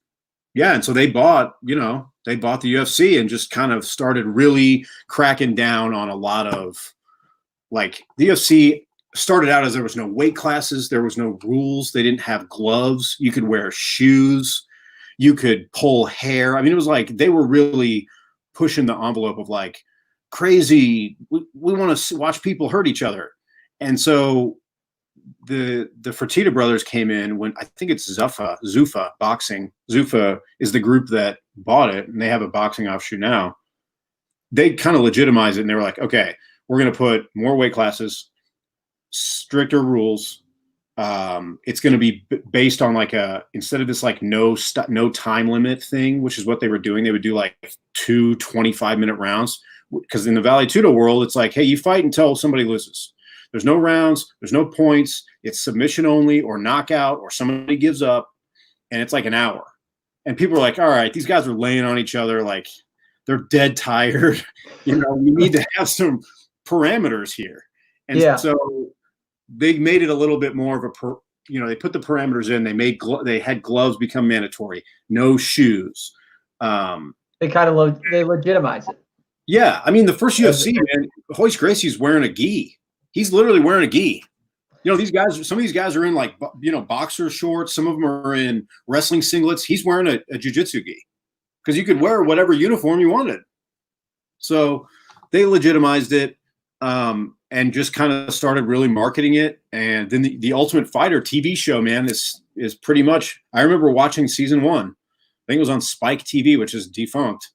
so they bought the UFC and just kind of started really cracking down on a lot of, like, the UFC started out as there was no weight classes, there was no rules, they didn't have gloves, you could wear shoes, you could pull hair. I mean, it was like they were really pushing the envelope of like crazy. We want to watch people hurt each other. And so the Fertitta brothers came in when, I think it's Zuffa Boxing. Zuffa is the group that bought it, and they have a boxing offshoot now. They kind of legitimized it, and they were like, okay, we're going to put more weight classes, stricter rules. It's going to be based on like instead of this like no time limit thing, which is what they were doing. They would do like 2 25-minute rounds, because in the Vale Tudo world, it's like, hey, you fight until somebody loses. There's no rounds, there's no points. It's submission only or knockout or somebody gives up, and it's like an hour. And people are like, all right, these guys are laying on each other, like they're dead tired. We need to have some parameters here. And so they made it a little bit more of they put the parameters in. They had gloves become mandatory, no shoes. They kind of they legitimize it. Yeah, I mean, the first UFC, man, Royce Gracie's wearing a gi. He's literally wearing a gi. These guys. Some of these guys are in like boxer shorts. Some of them are in wrestling singlets. He's wearing a jiu-jitsu gi because you could wear whatever uniform you wanted. So they legitimized it. And just kind of started really marketing it. And then the Ultimate Fighter TV show, man, is pretty much, I remember watching season 1. I think it was on Spike TV, which is defunct.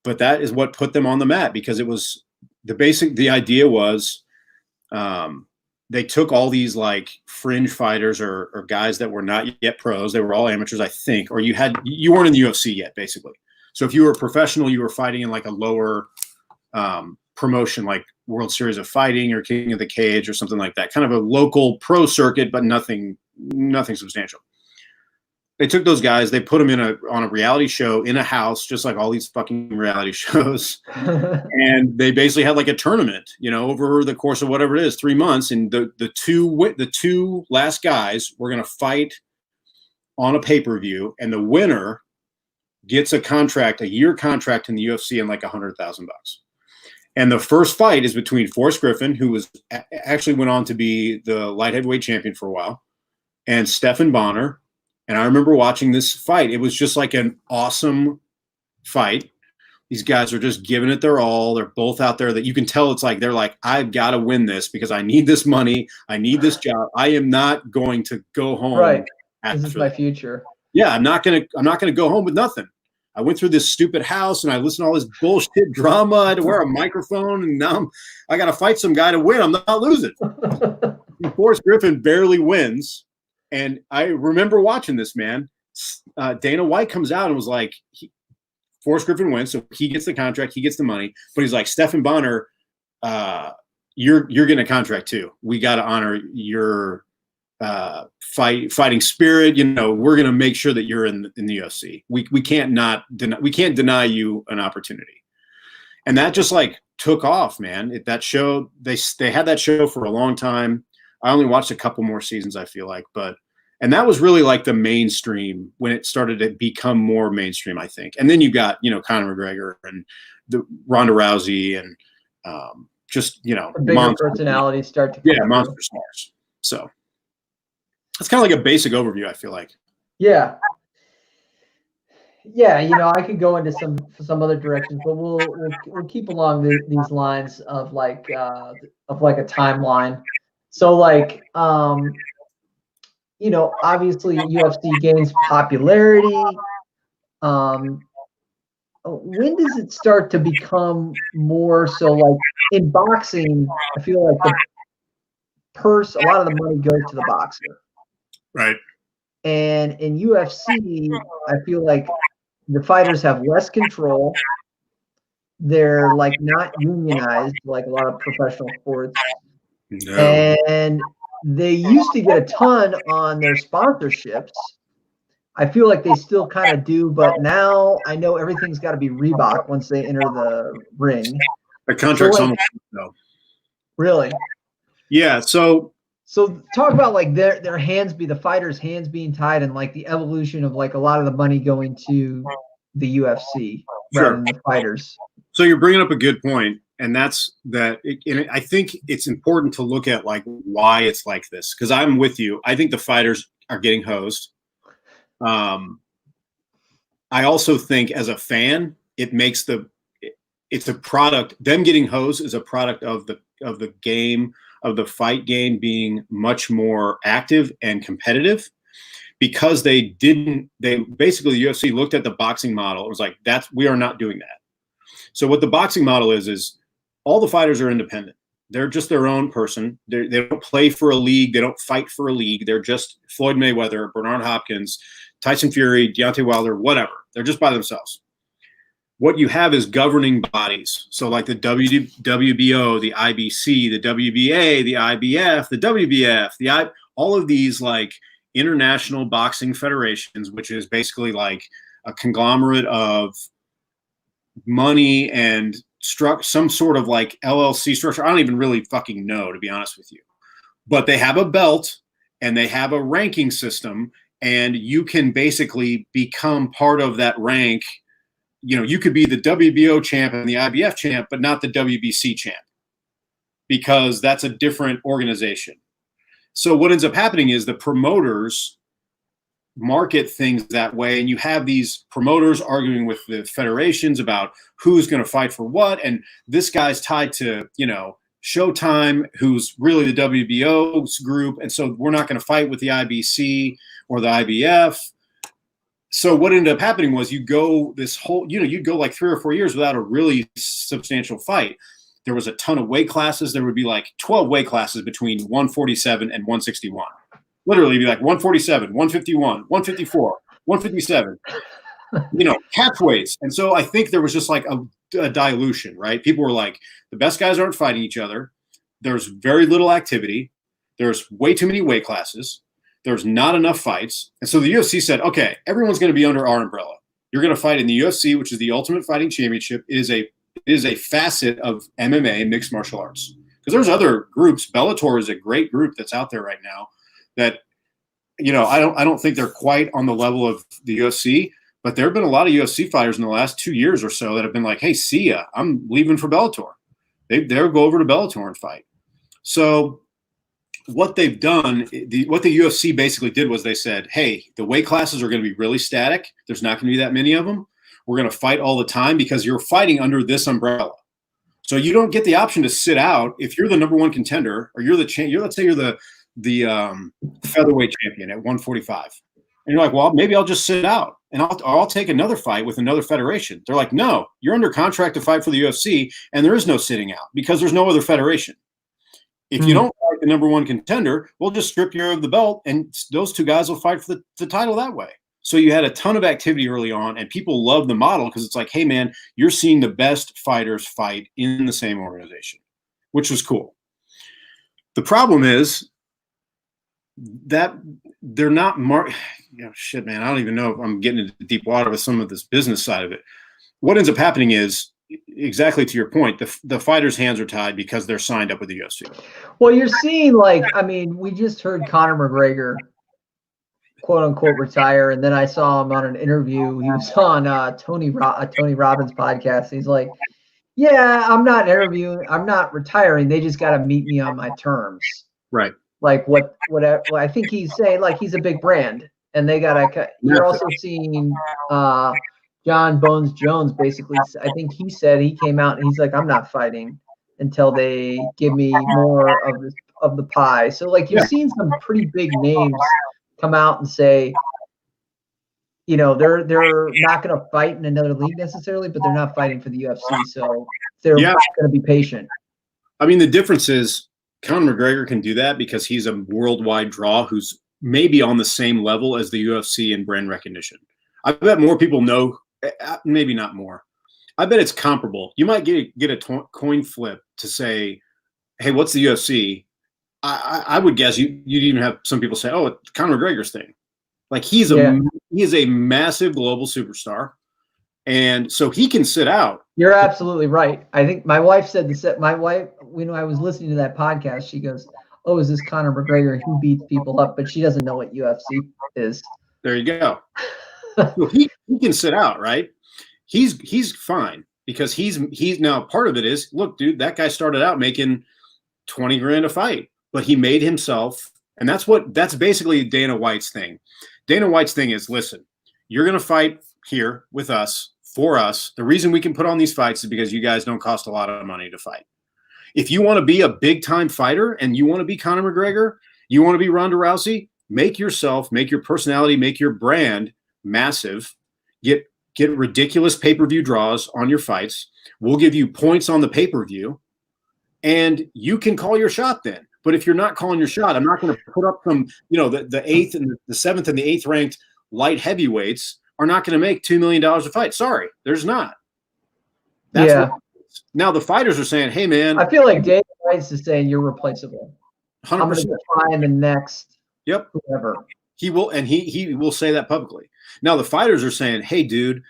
But that is what put them on the map, because it was the idea was they took all these like fringe fighters or guys that were not yet pros. They were all amateurs, I think, or you weren't in the UFC yet, basically. So if you were a professional, you were fighting in like a lower promotion, like World Series of Fighting or King of the Cage or something like that, kind of a local pro circuit, but nothing substantial. They took those guys, they put them on a reality show in a house, just like all these fucking reality shows. And they basically had like a tournament, over the course of whatever it is, 3 months. And the two last guys were going to fight on a pay-per-view, and the winner gets a year contract in the UFC and like $100,000. And the first fight is between Forrest Griffin, who actually went on to be the light heavyweight champion for a while, and Stephan Bonnar. And I remember watching this fight. It was just like an awesome fight. These guys are just giving it their all. They're both out there that you can tell they're like, I've got to win this because I need this money. I need this job. I am not going to go home. Right. This is my future. Yeah, I'm not gonna go home with nothing. I went through this stupid house and I listened to all this bullshit drama. I had to wear a microphone, and now I got to fight some guy to win. I'm not losing. Forrest Griffin barely wins. And I remember watching this, man. Dana White comes out and was like, Forrest Griffin wins, so he gets the contract, he gets the money. But he's like, Stephan Bonnar, you're getting a contract too. We got to honor your fighting spirit. We're going to make sure that you're in the UFC. We can't deny you an opportunity. And that just like took off, man. That show, they had that show for a long time. I only watched a couple more seasons, I feel like, and that was really like the mainstream when it started to become more mainstream, I think. And then you got, Conor McGregor and the Ronda Rousey and just, the bigger personalities start to come monster stars. So that's kind of like a basic overview, I feel like. Yeah. I could go into some other directions, but we'll keep along these lines of like a timeline. So like obviously UFC gains popularity. When does it start to become more so like in boxing? I feel like a lot of the money goes to the boxer. Right. And in UFC, I feel like the fighters have less control. They're like not unionized like a lot of professional sports. No. And they used to get a ton on their sponsorships. I feel like they still kind of do, but now I know everything's got to be Reebok once they enter the ring. The contract's almost no. Really? Yeah. So talk about like their hands the fighters' hands being tied and like the evolution of like a lot of the money going to the UFC rather than the fighters. So you're bringing up a good point, and that's that. And I think it's important to look at like why it's like this, because I'm with you. I think the fighters are getting hosed. I also think as a fan, it's a product. Them getting hosed is a product of the game, of the fight game being much more active and competitive, because they basically the UFC looked at the boxing model. It was like, we are not doing that. So what the boxing model is all the fighters are independent. They're just their own person. They don't play for a league. They don't fight for a league. They're just Floyd Mayweather, Bernard Hopkins, Tyson Fury, Deontay Wilder, whatever. They're just by themselves. What you have is governing bodies. So like the WBO, the IBC, the WBA, the IBF, the WBF, all of these like international boxing federations, which is basically like a conglomerate of money and some sort of like LLC structure. I don't even really fucking know, to be honest with you. But they have a belt and they have a ranking system, and you can basically become part of that rank. You know, you could be the WBO champ and the IBF champ, but not the WBC champ, because that's a different organization. So what ends up happening is the promoters market things that way, and you have these promoters arguing with the federations about who's going to fight for what, and this guy's tied to, you know, Showtime, who's really the WBO's group, and so we're not going to fight with the IBC or the IBF. So what ended up happening was you'd go like 3 or 4 years without a really substantial fight. There was a ton of weight classes. There would be like 12 weight classes between 147 and 161. Literally be like 147, 151, 154, 157, you know, catch weights. And so I think there was just like a dilution, right? People were like, the best guys aren't fighting each other. There's very little activity. There's way too many weight classes. There's not enough fights. And so the UFC said, okay, everyone's going to be under our umbrella. You're going to fight in the UFC, which is the Ultimate Fighting Championship. It is a facet of MMA, mixed martial arts. Because there's other groups. Bellator is a great group that's out there right now that, you know, I don't think they're quite on the level of the UFC, but there have been a lot of UFC fighters in the last 2 years or so that have been like, hey, see ya, I'm leaving for Bellator. They'll go over to Bellator and fight. So what they've done, what the UFC basically did was they said, hey, the weight classes are going to be really static. There's not going to be that many of them. We're going to fight all the time because you're fighting under this umbrella. So you don't get the option to sit out if you're the number one contender, or you're let's say you're the featherweight champion at 145. And you're like, well, maybe I'll just sit out and I'll take another fight with another federation. They're like, no, you're under contract to fight for the UFC, and there is no sitting out because there's no other federation. If you don't fight the number one contender, we'll just strip you of the belt, and those two guys will fight for the title that way. So you had a ton of activity early on, and people love the model because it's like, hey, man, you're seeing the best fighters fight in the same organization, which was cool. The problem is that they're not shit, man. I don't even know if I'm getting into deep water with some of this business side of it. What ends up happening is, exactly to your point, the fighters' hands are tied because they're signed up with the UFC. Well, you're seeing, like, I mean, we just heard Conor McGregor, quote unquote, retire, and then I saw him on an interview. He was on Tony Robbins' podcast. He's like, yeah, I'm not retiring. They just got to meet me on my terms. Right. Like whatever. I think he's saying, like, he's a big brand, and they gotta. You're also seeing John Bones Jones basically. I think he said he came out and he's like, I'm not fighting until they give me more of the pie. So like you've seen some pretty big names come out and say, you know, they're not going to fight in another league necessarily, but they're not fighting for the UFC, so they're going to be patient. I mean, the difference is Conor McGregor can do that because he's a worldwide draw who's maybe on the same level as the UFC in brand recognition. I bet more people know, maybe not more. I bet it's comparable. You might get a coin flip to say, hey, what's the UFC? I would guess you'd even have some people say, oh, it's Conor McGregor's thing. Like he is a massive global superstar. And so he can sit out. You're absolutely right. I think my wife said this. My wife, when I was listening to that podcast, she goes, "Oh, is this Conor McGregor? He beats people up," but she doesn't know what UFC is. There you go. So he can sit out, right? He's fine because he's now part of it is, look, dude, that guy started out making 20 grand a fight, but he made himself, and that's basically Dana White's thing. Dana White's thing is, listen, you're going to fight here with us, for us. The reason we can put on these fights is because you guys don't cost a lot of money to fight. If you want to be a big time fighter and you want to be Conor McGregor, you want to be Ronda Rousey, make yourself, make your personality, make your brand massive, get ridiculous pay-per-view draws on your fights. We'll give you points on the pay-per-view and you can call your shot then. But if you're not calling your shot, I'm not going to put up some, the 8th and the 7th and the 8th ranked light heavyweights are not going to make $2 million a fight. Sorry, there's not. That's now the fighters are saying, hey, man. I feel like Dana White is saying you're replaceable. 100%. I'm going to find the next whoever. He will, and he will say that publicly. Now the fighters are saying, hey, dude,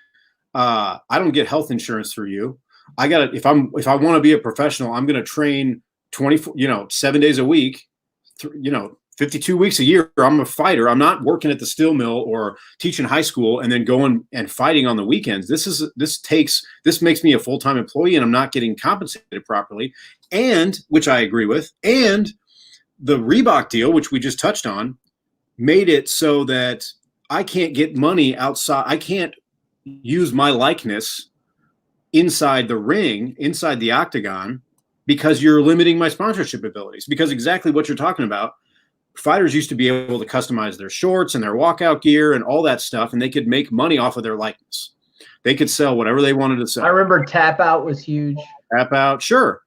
I don't get health insurance through you. I got to, if I want to be a professional, I'm going to train 7 days a week, 52 weeks a year. I'm a fighter. I'm not working at the steel mill or teaching high school and then going and fighting on the weekends. This makes me a full-time employee and I'm not getting compensated properly. And which I agree with. And the Reebok deal, which we just touched on, made it so that I can't get money outside. I can't use my likeness inside the ring, inside the octagon, because you're limiting my sponsorship abilities. Because exactly what you're talking about, fighters used to be able to customize their shorts and their walkout gear and all that stuff, and they could make money off of their likeness. They could sell whatever they wanted to sell. I remember Tap Out was huge. Tap Out, sure.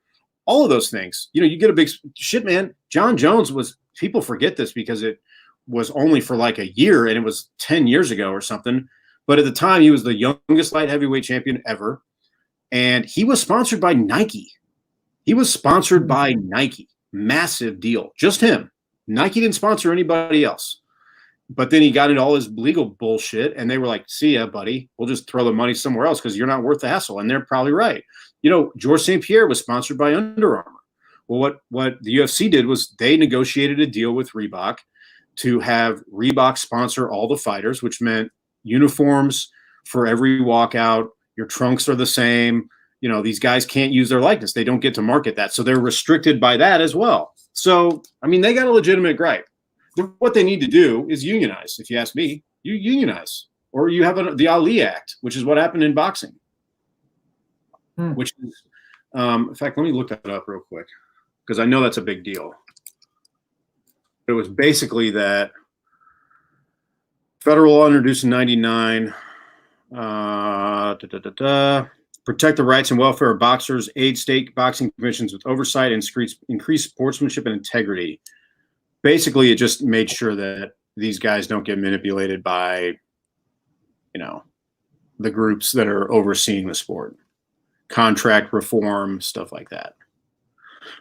All of those things. You get a big shit, man. John Jones people forget this because it was only for like a year and it was 10 years ago or something. But at the time, he was the youngest light heavyweight champion ever. And he was sponsored by Nike. Massive deal. Just him. Nike didn't sponsor anybody else. But then he got into all his legal bullshit, and they were like, see ya, buddy. We'll just throw the money somewhere else because you're not worth the hassle. And they're probably right. Georges St. Pierre was sponsored by Under Armour. Well, what the UFC did was they negotiated a deal with Reebok to have Reebok sponsor all the fighters, which meant uniforms for every walkout. Your trunks are the same. These guys can't use their likeness. They don't get to market that. So they're restricted by that as well. So, they got a legitimate gripe. What they need to do is unionize. If you ask me, you unionize. Or you have the Ali Act, which is what happened in boxing. Which is, in fact, let me look that up real quick because I know that's a big deal. It was basically that federal law introduced in 99, protect the rights and welfare of boxers, aid state boxing commissions with oversight, and increase sportsmanship and integrity. Basically, it just made sure that these guys don't get manipulated by, the groups that are overseeing the sport. Contract reform, stuff like that.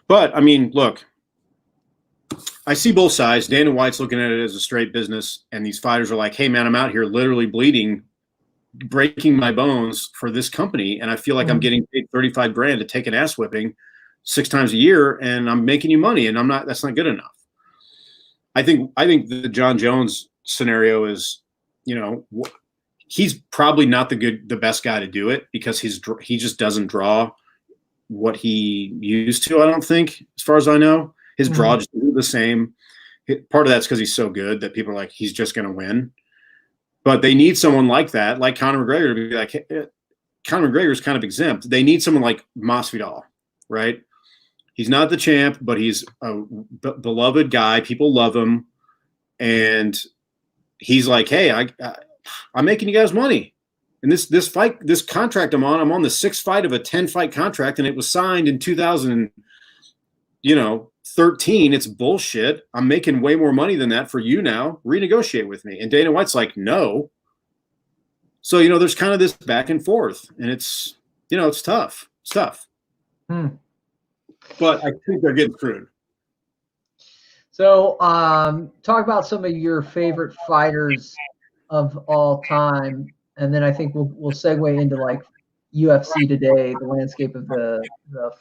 But, look, I see both sides. Dana White's looking at it as a straight business, and these fighters are like, hey, man, I'm out here literally bleeding, breaking my bones for this company, and I feel like I'm getting paid 35 grand to take an ass whipping 6 times a year, and I'm making you money, and that's not good enough. I think the John Jones scenario is, he's probably not the best guy to do it because he just doesn't draw what he used to. I don't think, as far as I know, his draw just isn't the same. Part of that's because he's so good that people are like, he's just going to win. But they need someone like that, like Conor McGregor, to be like, hey, Conor McGregor is kind of exempt. They need someone like Masvidal, right? He's not the champ, but he's a beloved guy. People love him. And he's like, hey, I'm making you guys money. And this contract I'm on the 6th fight of a 10-fight contract, and it was signed in 2013. It's bullshit. I'm making way more money than that for you now. Renegotiate with me. And Dana White's like, no. So, there's kind of this back and forth, and it's tough. It's tough. But I think they're getting screwed. So, talk about some of your favorite fighters of all time, and then I think we'll segue into like UFC today, the landscape of the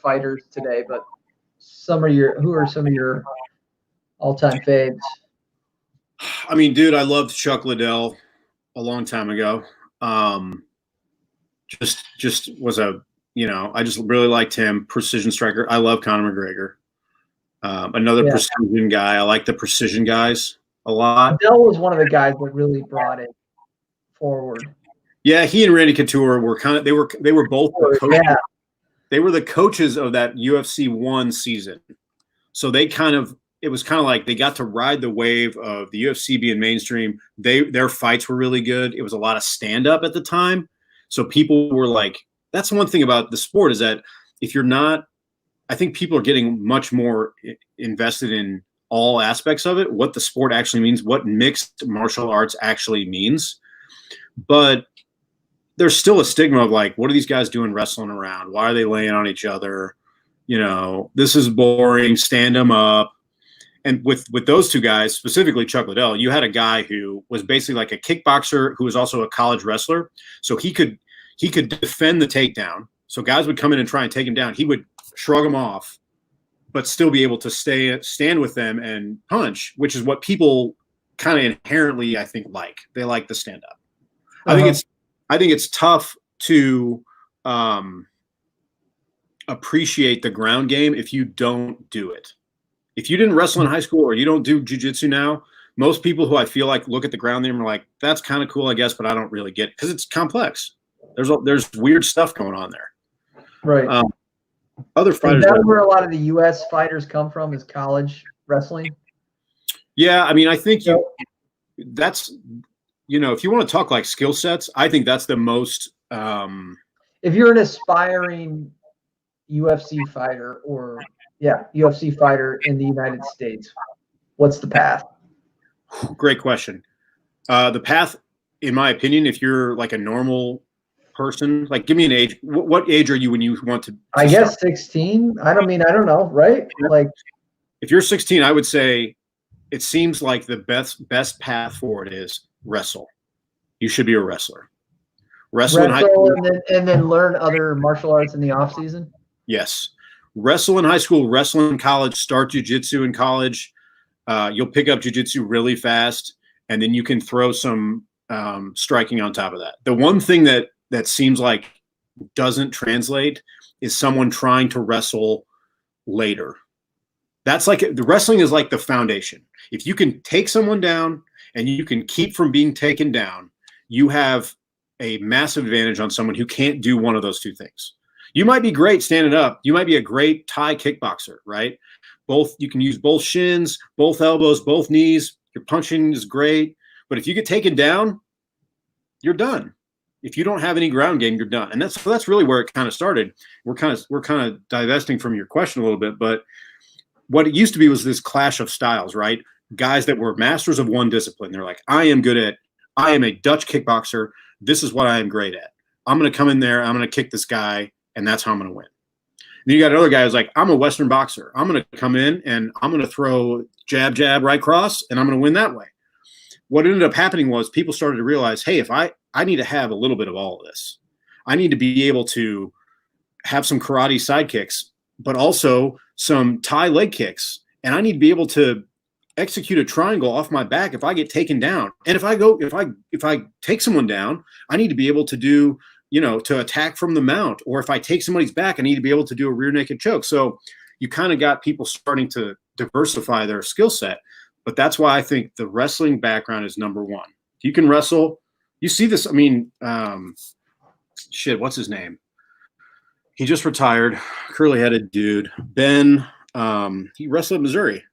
fighters today. But who are some of your all-time faves? I mean, dude, I loved Chuck Liddell a long time ago. Just was a, I just really liked him. Precision striker. I love Conor McGregor. Another precision guy. I like the precision guys a lot. Liddell was one of the guys that really brought it forward. Yeah, he and Randy Couture were they were both the coaches. Yeah. They were the coaches of that UFC 1 season. So it was kind of like they got to ride the wave of the UFC being mainstream. Their fights were really good. It was a lot of stand-up at the time. So people were like, that's one thing about the sport is that if you're not, I think people are getting much more invested in all aspects of it, what the sport actually means, what mixed martial arts actually means. But there's still a stigma of like, what are these guys doing wrestling around? Why are they laying on each other? This is boring, stand them up. And with those two guys, specifically Chuck Liddell, you had a guy who was basically like a kickboxer who was also a college wrestler. So he could defend the takedown. So guys would come in and try and take him down. He would shrug them off, but still be able to stand with them and punch, which is what people kind of inherently, I think, like. They like the stand up. Uh-huh. I think it's tough to appreciate the ground game if you don't do it. If you didn't wrestle in high school or you don't do jiu-jitsu now, most people who I feel like look at the ground game and are like, that's kind of cool, I guess, but I don't really get it because it's complex. There's weird stuff going on there. Right. Other fighters. Is that where a lot of the U.S. fighters come from, is college wrestling? Yeah, I mean, I think that's, if you want to talk like skill sets, I think that's the most. If you're an aspiring UFC fighter UFC fighter in the United States, what's the path? Great question. The path, in my opinion, if you're like a normal person, like give me an age. What age are you when you want to I guess start? 16. I don't know, right? Like, if you're 16, I would say it seems like the best path forward is wrestle. You should be a wrestler. Wrestle in high school. And then learn other martial arts in the off season. Yes. Wrestle in high school, wrestle in college, start jiu-jitsu in college. You'll pick up jiu-jitsu really fast, and then you can throw some striking on top of that. The one thing that seems like doesn't translate is someone trying to wrestle later. That's like the wrestling is like the foundation. If you can take someone down and you can keep from being taken down, you have a massive advantage on someone who can't do one of those two things. You might be great standing up. You might be a great Thai kickboxer, right? You can use both shins, both elbows, both knees. Your punching is great. But if you get taken down, you're done. If you don't have any ground game, you're done. And that's really where it kind of started. We're kind of divesting from your question a little bit, but what it used to be was this clash of styles, right? Guys that were masters of one discipline. They're like, I am a Dutch kickboxer. This is what I am great at. I'm going to come in there. I'm going to kick this guy, and that's how I'm going to win. And then you got another guy who's like, I'm a Western boxer. I'm going to come in, and I'm going to throw jab, jab, right cross, and I'm going to win that way. What ended up happening was people started to realize, hey, if I need to have a little bit of all of this. I need to be able to have some karate sidekicks, but also some Thai leg kicks. And I need to be able to execute a triangle off my back if I get taken down. And if I take someone down, I need to be able to do, to attack from the mount. Or if I take somebody's back, I need to be able to do a rear naked choke. So you kind of got people starting to diversify their skill set. But that's why I think the wrestling background is number one. If you can wrestle, you see this. I mean, what's his name? He just retired, curly-headed dude. Ben, he wrestled in Missouri.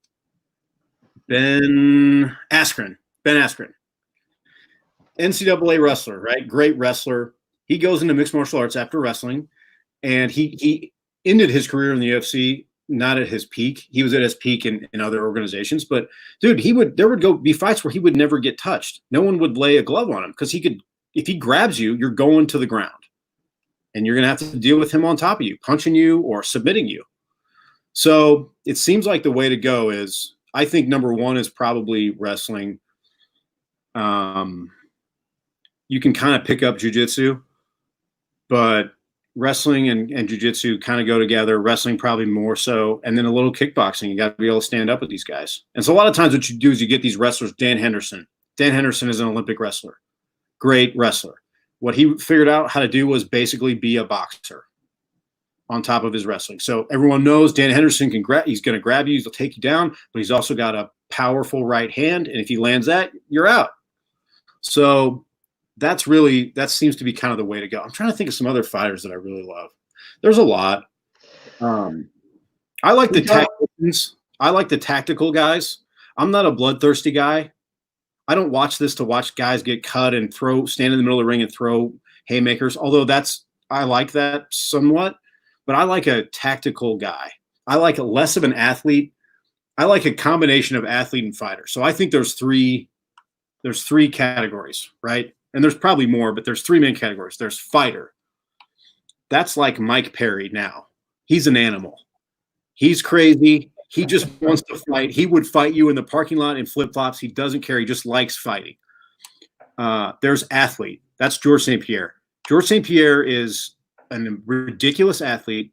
Ben Askren. NCAA wrestler, right? Great wrestler. He goes into mixed martial arts after wrestling, and he ended his career in the UFC not at his peak. He was at his peak in other organizations, but dude, there would be fights where he would never get touched. No one would lay a glove on him because if he grabs you, you're going to the ground. And you're going to have to deal with him on top of you, punching you or submitting you. So it seems like the way to go is I think number one is probably wrestling. You can kind of pick up jiu-jitsu, but wrestling and jiu-jitsu kind of go together. Wrestling probably more so, and then a little kickboxing. You got to be able to stand up with these guys. And so a lot of times what you do is you get these wrestlers. Dan Henderson is an Olympic wrestler, great wrestler. What he figured out how to do was basically be a boxer on top of his wrestling. So everyone knows Dan Henderson can grab. He's going to grab you. He'll take you down, but he's also got a powerful right hand, and if he lands that, you're out. So that seems to be kind of the way to go. I'm trying to think of some other fighters that I really love. There's a lot. I like the tacticians. I like the tactical guys. I'm not a bloodthirsty guy. I don't watch this to watch guys get cut and stand in the middle of the ring and throw haymakers. Although I like that somewhat, but I like a tactical guy. I like less of an athlete. I like a combination of athlete and fighter. So I think there's three categories, right? And there's probably more, but there's three main categories. There's fighter. That's like Mike Perry now. He's an animal. He's crazy. He just wants to fight. He would fight you in the parking lot in flip-flops. He doesn't care. He just likes fighting. There's athlete. That's Georges St-Pierre. Georges St-Pierre is a ridiculous athlete.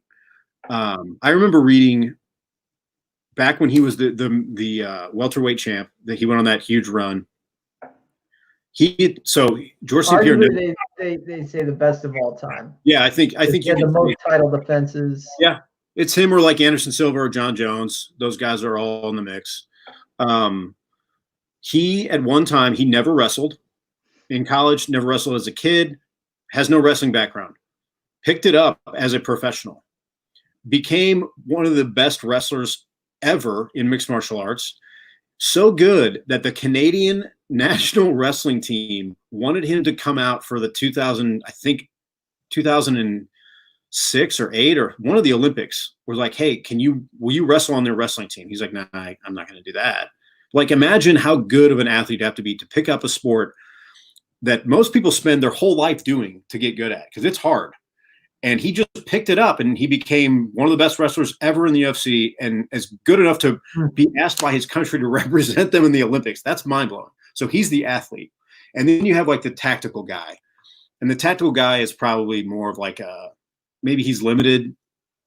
I remember reading back when he was the welterweight champ that he went on that huge run. Georges St-Pierre. They say the best of all time. Yeah, I think he had the most title defenses. Yeah, it's him or like Anderson Silva or John Jones. Those guys are all in the mix. He at one time he never wrestled in college. Never wrestled as a kid. Has no wrestling background. Picked it up as a professional. Became one of the best wrestlers ever in mixed martial arts. So good that the Canadian national wrestling team wanted him to come out for the 2006 or 8 or one of the Olympics. Was like, hey, will you wrestle on their wrestling team? He's like, nah, I'm not going to do that. Like, imagine how good of an athlete you have to be to pick up a sport that most people spend their whole life doing to get good at, because it's hard. And he just picked it up, and he became one of the best wrestlers ever in the UFC, and is good enough to be asked by his country to represent them in the Olympics. That's mind-blowing. So he's the athlete. And then you have like the tactical guy. And the tactical guy is probably more of like maybe he's limited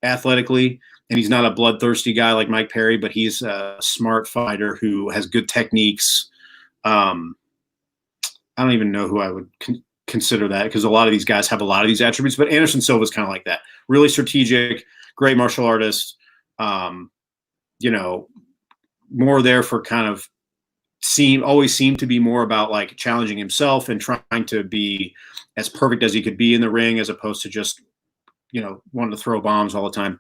athletically, and he's not a bloodthirsty guy like Mike Perry, but he's a smart fighter who has good techniques. I don't even know who I would consider that, because a lot of these guys have a lot of these attributes, but Anderson Silva is kind of like that. Really strategic, great martial artist, more there for kind of always seemed to be more about like challenging himself and trying to be as perfect as he could be in the ring, as opposed to just, wanting to throw bombs all the time.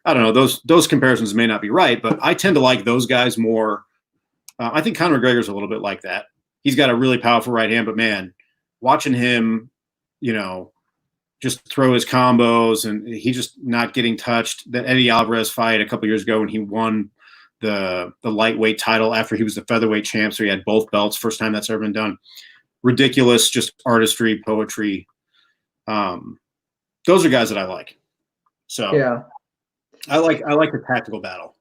I don't know. Those comparisons may not be right, but I tend to like those guys more. I think Conor McGregor is a little bit like that. He's got a really powerful right hand, but man, watching him, just throw his combos, and he just not getting touched. That Eddie Alvarez fight a couple years ago when he won the lightweight title after he was the featherweight champ, so he had both belts, first time that's ever been done. Ridiculous, just artistry, poetry. Those are guys that I like. So yeah, I like the tactical battle.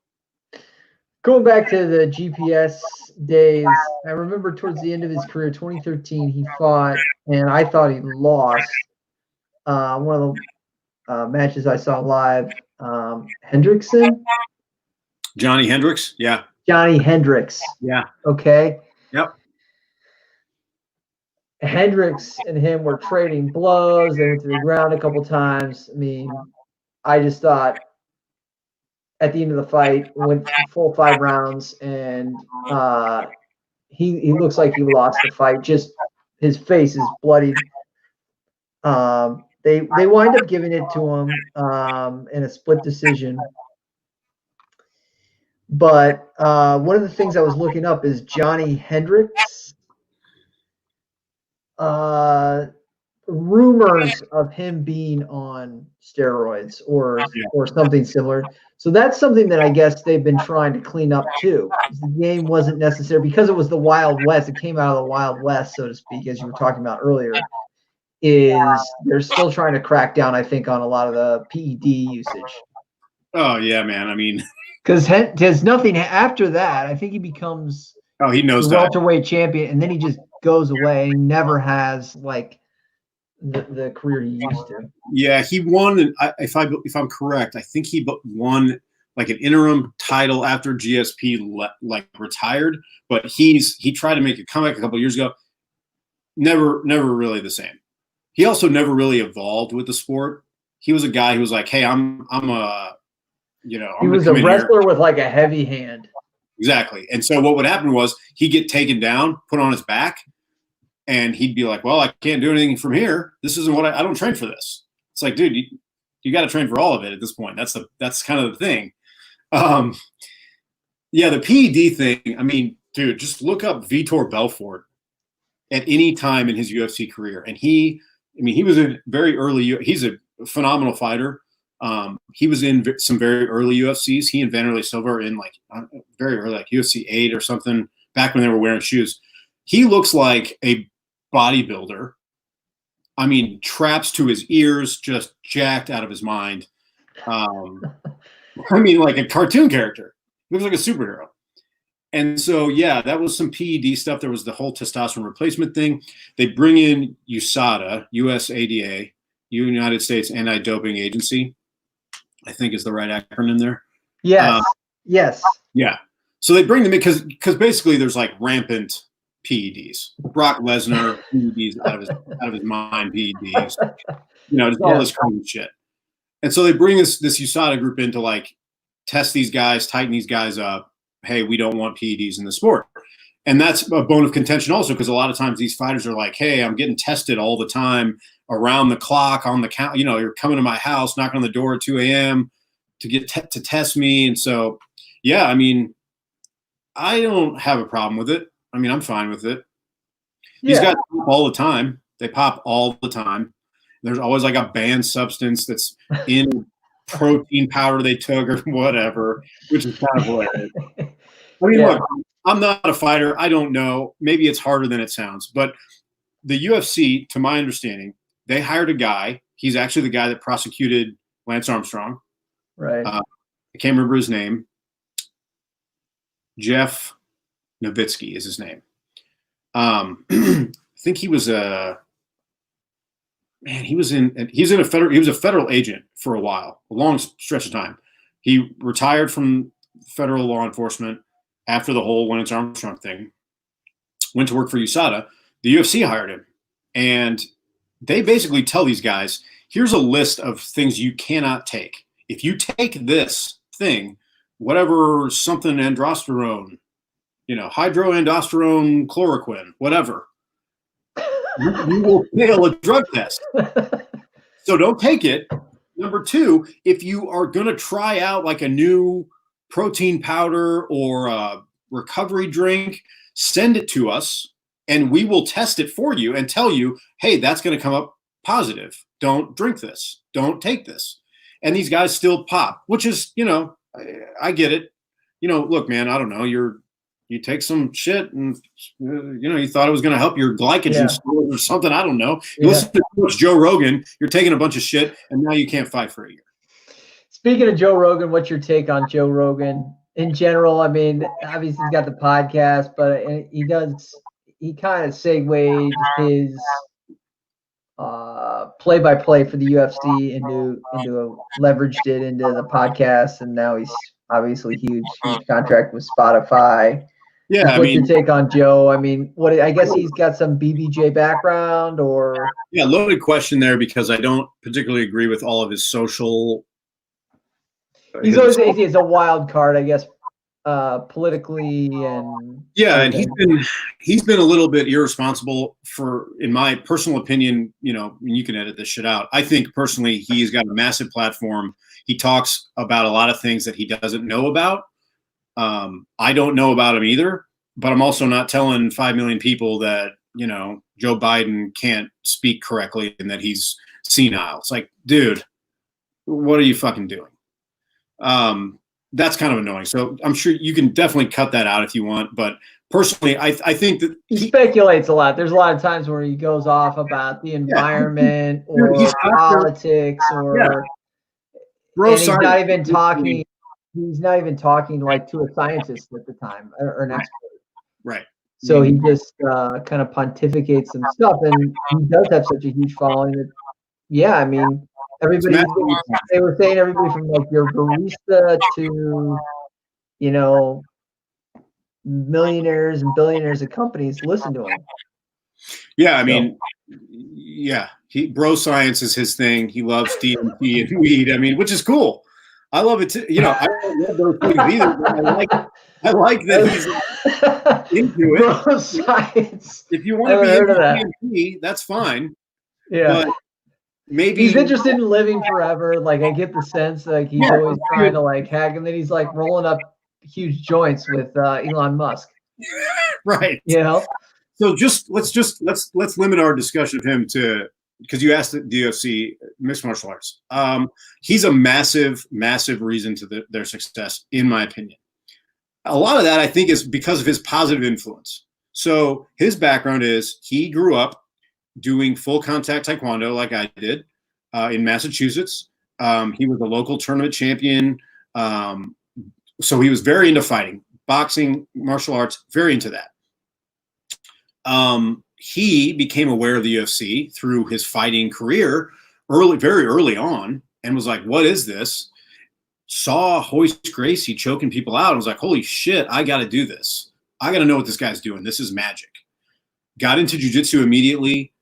Going back to the GPS days, I remember towards the end of his career, 2013, he fought, and I thought he lost one of the matches I saw live. Hendrickson? Johnny Hendricks? Yeah. Johnny Hendricks. Yeah. Okay. Yep. Hendricks and him were trading blows. They went to the ground a couple times. I mean, I just thought at the end of the fight, went full 5 rounds, and he looks like he lost the fight. Just his face is bloodied. They wind up giving it to him in a split decision. But one of the things I was looking up is Johnny Hendricks. Rumors of him being on steroids or something similar. So that's something that I guess they've been trying to clean up too. The game wasn't necessary because it was the Wild West. It came out of the Wild West, so to speak, as you were talking about earlier. They're still trying to crack down, I think, on a lot of the PED usage. Oh yeah, man. I mean, Because there's nothing after that. I think he becomes he knows the welterweight champion, and then he just goes away and never has like the career he used to. Yeah, he won. And if I'm correct, I think he won like an interim title after GSP retired. But he tried to make a comeback a couple of years ago. Never really the same. He also never really evolved with the sport. He was a guy who was like, "Hey, I'm a, you know." He was a wrestler with like a heavy hand. Exactly. And so what would happen was he'd get taken down, put on his back, and he'd be like, well, I can't do anything from here. This isn't what I don't train for this. It's like, dude, you got to train for all of it at this point. That's kind of the thing. Yeah, the PED thing, I mean, dude, just look up Vitor Belfort at any time in his UFC career. And he was in very early, he's a phenomenal fighter. He was in some very early UFCs. He and Vanderlei Silva are in like very early, like UFC 8 or something, back when they were wearing shoes. He looks like a bodybuilder. I mean, traps to his ears, just jacked out of his mind. I mean, like a cartoon character. He looks like a superhero. And so, yeah, that was some PED stuff. There was the whole testosterone replacement thing. They bring in USADA, USADA, United States Anti-Doping Agency, I think is the right acronym there. Yes. Yes. Yeah. So they bring them in because basically there's like rampant PEDs. Brock Lesnar, PEDs out of his mind, PEDs. You know, just all this crazy shit. And so they bring this USADA group in to like test these guys, tighten these guys up. Hey, we don't want PEDs in the sport. And that's a bone of contention also because a lot of times these fighters are like, hey, I'm getting tested all the time around the clock on the count. You know, you're coming to my house, knocking on the door at 2 a.m. to get to test me. And so, yeah, I mean, I don't have a problem with it. I mean, I'm fine with it. These guys pop all the time. They pop all the time. There's always like a banned substance that's in protein powder they took or whatever, which is kind of hilarious. I mean, look, I'm not a fighter. I don't know. Maybe it's harder than it sounds. But the UFC, to my understanding, they hired a guy. He's actually the guy that prosecuted Lance Armstrong. Right. I can't remember his name. Jeff Nowitzki is his name. I think he was a federal agent for a while, a long stretch of time. He retired from federal law enforcement after the whole Lance Armstrong thing, went to work for USADA. The UFC hired him, and they basically tell these guys, here's a list of things you cannot take. If you take this thing, whatever, something androsterone, you know, hydroandrosterone chloroquine, whatever, you will fail a drug test. So don't take it. Number two, if you are going to try out like a new protein powder or a recovery drink, send it to us and we will test it for you and tell you, hey, that's going to come up positive. Don't drink this. Don't take this. And these guys still pop, which is, you know, I get it. You know, look, man, I don't know. You take some shit and, you know, you thought it was going to help your glycogen stores or something. I don't know. You listen to Joe Rogan, you're taking a bunch of shit, and now you can't fight for a year. Speaking of Joe Rogan, what's your take on Joe Rogan in general? I mean, obviously he's got the podcast, but he kind of segued his play-by-play for the UFC leveraged it into the podcast, and now he's obviously huge contract with Spotify. Yeah, what's your take on Joe? I mean, I guess he's got some BBJ background, or loaded question there because I don't particularly agree with all of his social. He's a wild card, I guess, politically and and he's been a little bit irresponsible in my personal opinion. You know, you can edit this shit out. I think personally he's got a massive platform. He talks about a lot of things that he doesn't know about. I don't know about him either, but I'm also not telling 5 million people that, you know, Joe Biden can't speak correctly and that he's senile. It's like, dude, what are you fucking doing? That's kind of annoying. So I'm sure you can definitely cut that out if you want. But personally, I think that he speculates a lot. There's a lot of times where he goes off about the environment or politics or and he's not even talking he's not even talking like to a scientist at the time or an expert. Right. So he just kind of pontificates some stuff, and he does have such a huge following that, yeah, I mean, everybody, they were saying everybody from like your barista to, you know, millionaires and billionaires of companies listen to him. Yeah, I mean, yeah, bro science is his thing. He loves DMT and weed. I mean, which is cool. I love it too. You know, I don't love those things either, but I like that he's into it. Bro science. If you want to be into DMT, that's fine. Yeah. But maybe he's interested in living forever. Like, I get the sense like he's always trying to like hack, and then he's like rolling up huge joints with Elon Musk. Right. You know? So let's limit our discussion of him to, because you asked the UFC mixed martial arts. He's a massive reason to their success, in my opinion. A lot of that, I think, is because of his positive influence. So his background is he grew up doing full contact taekwondo like I did in Massachusetts. He was a local tournament champion. So he was very into fighting, boxing, martial arts, very into that. He became aware of the UFC through his fighting career very early on, and was like, what is this? Saw Royce Gracie choking people out and was like, holy shit, I got to do this. I got to know what this guy's doing. This is magic. Got into jiu-jitsu immediately.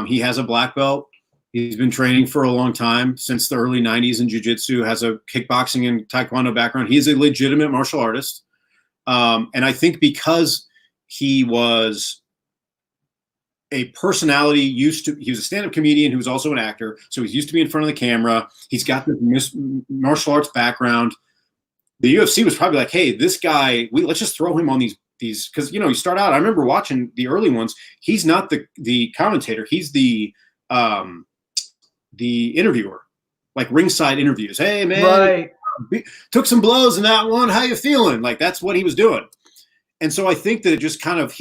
He has a black belt. He's been training for a long time, since the early 90s in jiu-jitsu, has a kickboxing and taekwondo background. He's a legitimate martial artist. And I think because he was a personality, he was a stand-up comedian who was also an actor, so he's used to be in front of the camera. He's got this martial arts background. The UFC was probably like, hey, this guy, let's just throw him on these, because, you know, you start out, I remember watching the early ones, he's not the commentator, he's the interviewer, like ringside interviews. Hey, man, right, took some blows in that one, how you feeling? Like, that's what he was doing. And so I think that he just kind of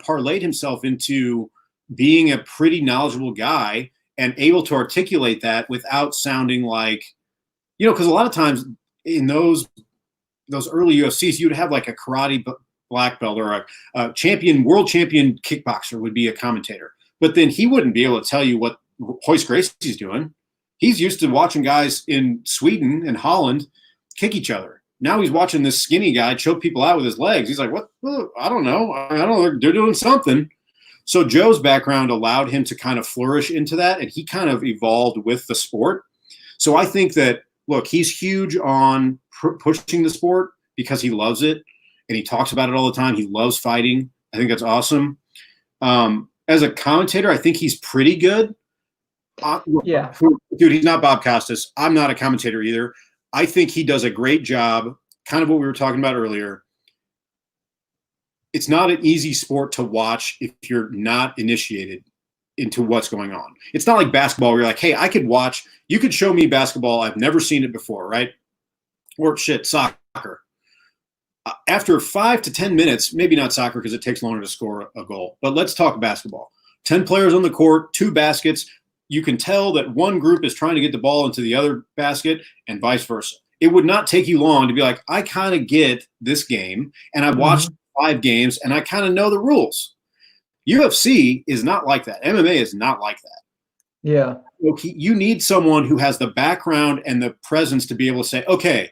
parlayed himself into being a pretty knowledgeable guy and able to articulate that without sounding like, you know, because a lot of times in those early UFCs, you'd have like a karate black belt or a world champion kickboxer would be a commentator. But then he wouldn't be able to tell you what Royce Gracie's doing. He's used to watching guys in Sweden and Holland kick each other. Now he's watching this skinny guy choke people out with his legs. He's like, what? I don't know. I don't know. They're doing something. So Joe's background allowed him to kind of flourish into that, and he kind of evolved with the sport. So I think that, look, he's huge on pushing the sport because he loves it, and he talks about it all the time. He loves fighting. I think that's awesome. As a commentator, I think he's pretty good. Yeah. Dude, he's not Bob Costas. I'm not a commentator either. I think he does a great job, kind of what we were talking about earlier. It's not an easy sport to watch if you're not initiated into what's going on. It's not like basketball where you're like, hey, you could show me basketball. I've never seen it before, right? Or soccer. After 5 to 10 minutes, maybe not soccer because it takes longer to score a goal, but let's talk basketball. 10 players on the court, 2 baskets. You can tell that one group is trying to get the ball into the other basket and vice versa. It would not take you long to be like, I kind of get this game, and I've watched 5 games, and I kind of know the rules. UFC is not like that. MMA is not like that. Yeah. You need someone who has the background and the presence to be able to say, okay,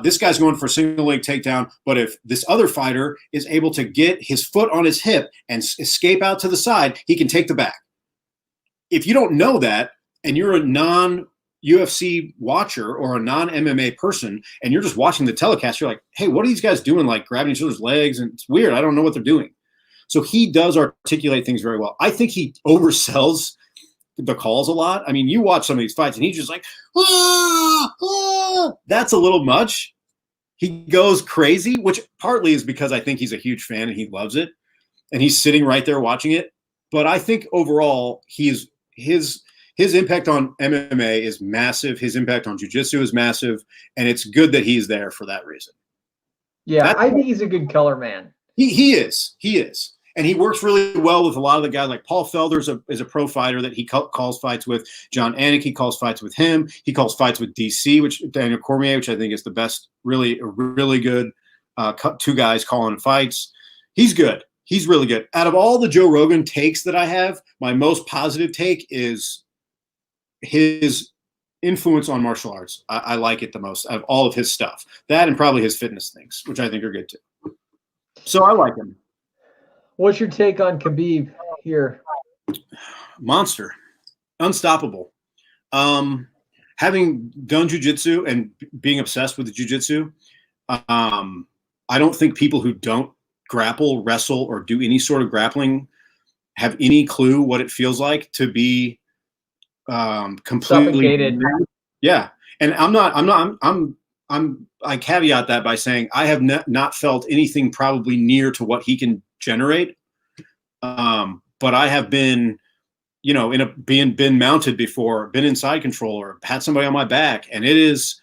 this guy's going for a single leg takedown, but if this other fighter is able to get his foot on his hip and escape out to the side, he can take the back. If you don't know that, and you're a non-UFC watcher or a non-MMA person, and you're just watching the telecast, you're like, hey, what are these guys doing? Like grabbing each other's legs, and it's weird. I don't know what they're doing. So he does articulate things very well. I think he oversells the calls a lot. I mean, you watch some of these fights, and he's just like, that's a little much. He goes crazy, which partly is because I think he's a huge fan and he loves it, and he's sitting right there watching it. But I think overall, his impact on MMA is massive. His impact on jiu-jitsu is massive, and it's good that he's there for that reason. Yeah, I think he's a good color man. He is. And he works really well with a lot of the guys. Like Paul Felder is a pro fighter that he calls fights with. John Anik, he calls fights with him. He calls fights with DC, Daniel Cormier, which I think is the best, really good two guys calling fights. He's good. He's really good. Out of all the Joe Rogan takes that I have, my most positive take is his influence on martial arts. I like it the most out of all of his stuff. That and probably his fitness things, which I think are good too. So I like him. What's your take on Khabib here? Monster. Unstoppable. Having done jiu-jitsu and being obsessed with the jiu-jitsu, I don't think people who don't grapple, wrestle, or do any sort of grappling have any clue what it feels like to be completely suffocated. Yeah. And I caveat that by saying I have not felt anything probably near to what he can generate. But I have been, been mounted before, been in side control, or had somebody on my back, and it is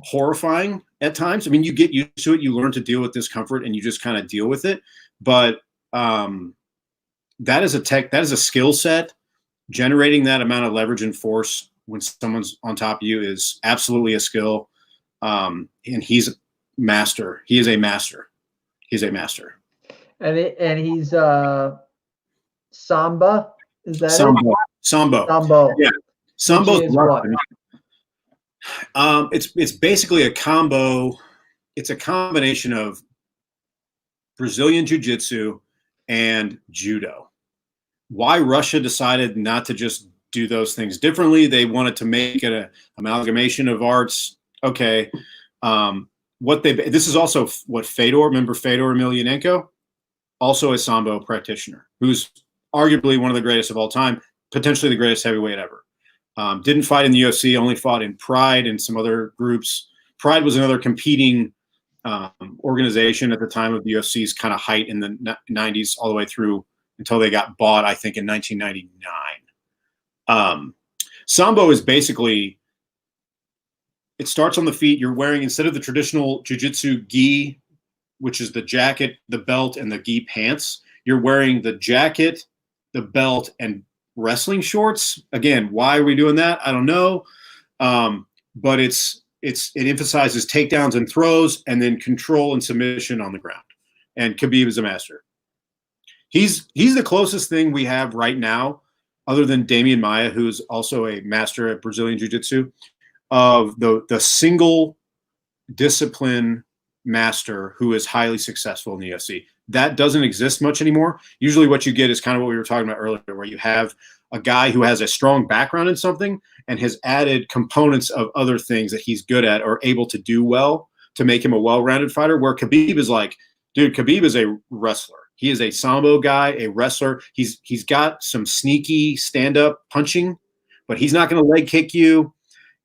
horrifying at times. I mean, you get used to it, you learn to deal with discomfort, and you just kind of deal with it. But that is a skill set. Generating that amount of leverage and force when someone's on top of you is absolutely a skill. And he's a master. He is a master. He's a master. And he's Samba. Is that Sambo? it? Sambo. Yeah. Sambo's what? It's basically a combo. It's a combination of Brazilian Jiu-Jitsu and Judo. Why Russia decided not to just do those things differently? They wanted to make it an amalgamation of arts. Okay. This is also what Fedor, remember Fedor Emelianenko? Also a Sambo practitioner, who's arguably one of the greatest of all time, potentially the greatest heavyweight ever. Didn't fight in the UFC, only fought in Pride and some other groups. Pride was another competing organization at the time of the UFC's kind of height in the 90s all the way through until they got bought, I think, in 1999. Sambo is basically, it starts on the feet. You're wearing, instead of the traditional jiu-jitsu gi, which is the jacket, the belt, and the gi pants, you're wearing the jacket, the belt, and wrestling shorts. Again, why are we doing that? I don't know. But it emphasizes takedowns and throws, and then control and submission on the ground. And Khabib is a master. He's the closest thing we have right now, other than Damian Maia, who's also a master at Brazilian Jiu-Jitsu, of the single discipline master who is highly successful in the UFC. That doesn't exist much anymore. Usually what you get is kind of what we were talking about earlier, where you have a guy who has a strong background in something and has added components of other things that he's good at or able to do well to make him a well-rounded fighter, where Khabib is like, dude, Khabib is a wrestler. He is a Sambo guy, a wrestler. He's got some sneaky stand-up punching, but he's not going to leg kick you.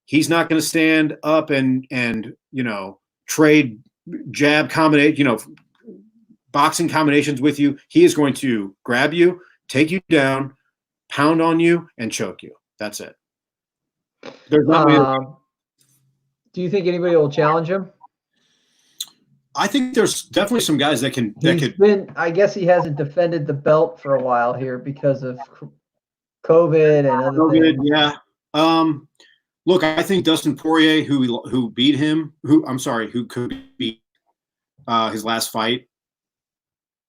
He's not going to stand up and trade jab combination, boxing combinations with you. He is going to grab you, take you down, pound on you, and choke you. That's it. There's not do you think anybody will challenge him? I think there's definitely some guys that can. I guess he hasn't defended the belt for a while here because of COVID and other things. Yeah. Look, I think Dustin Poirier, who beat him, who could beat his last fight,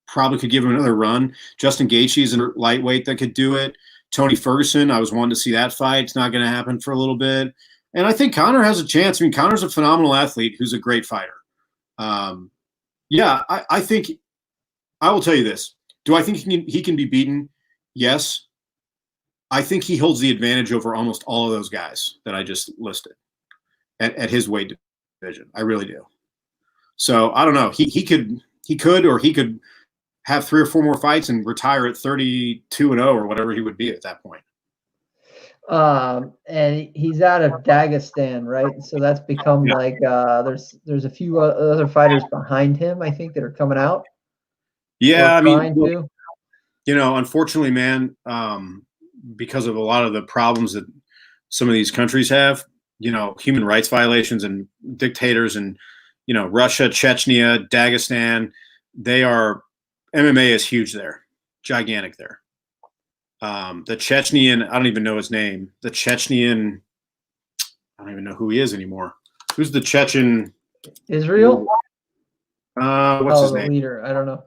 probably could give him another run. Justin Gaethje's a lightweight that could do it. Tony Ferguson, I was wanting to see that fight. It's not going to happen for a little bit. And I think Conor has a chance. I mean, Conor's a phenomenal athlete who's a great fighter. I think I will tell you this. Do I think he can be beaten? Yes. I think he holds the advantage over almost all of those guys that I just listed at his weight division. I really do. So I don't know. He could have 3 or 4 more fights and retire at 32-0 or whatever he would be at that point. And he's out of Dagestan, right? So that's become like there's a few other fighters behind him, I think, that are coming out. Yeah, I mean, unfortunately, man, because of a lot of the problems that some of these countries have, human rights violations and dictators, and Russia, Chechnya, Dagestan, MMA is huge there. gigantic there. The Chechnyan, I don't even know his name. The Chechnyan, I don't even know who he is anymore. Who's the Chechen? Israel? What's his name? Leader. I don't know.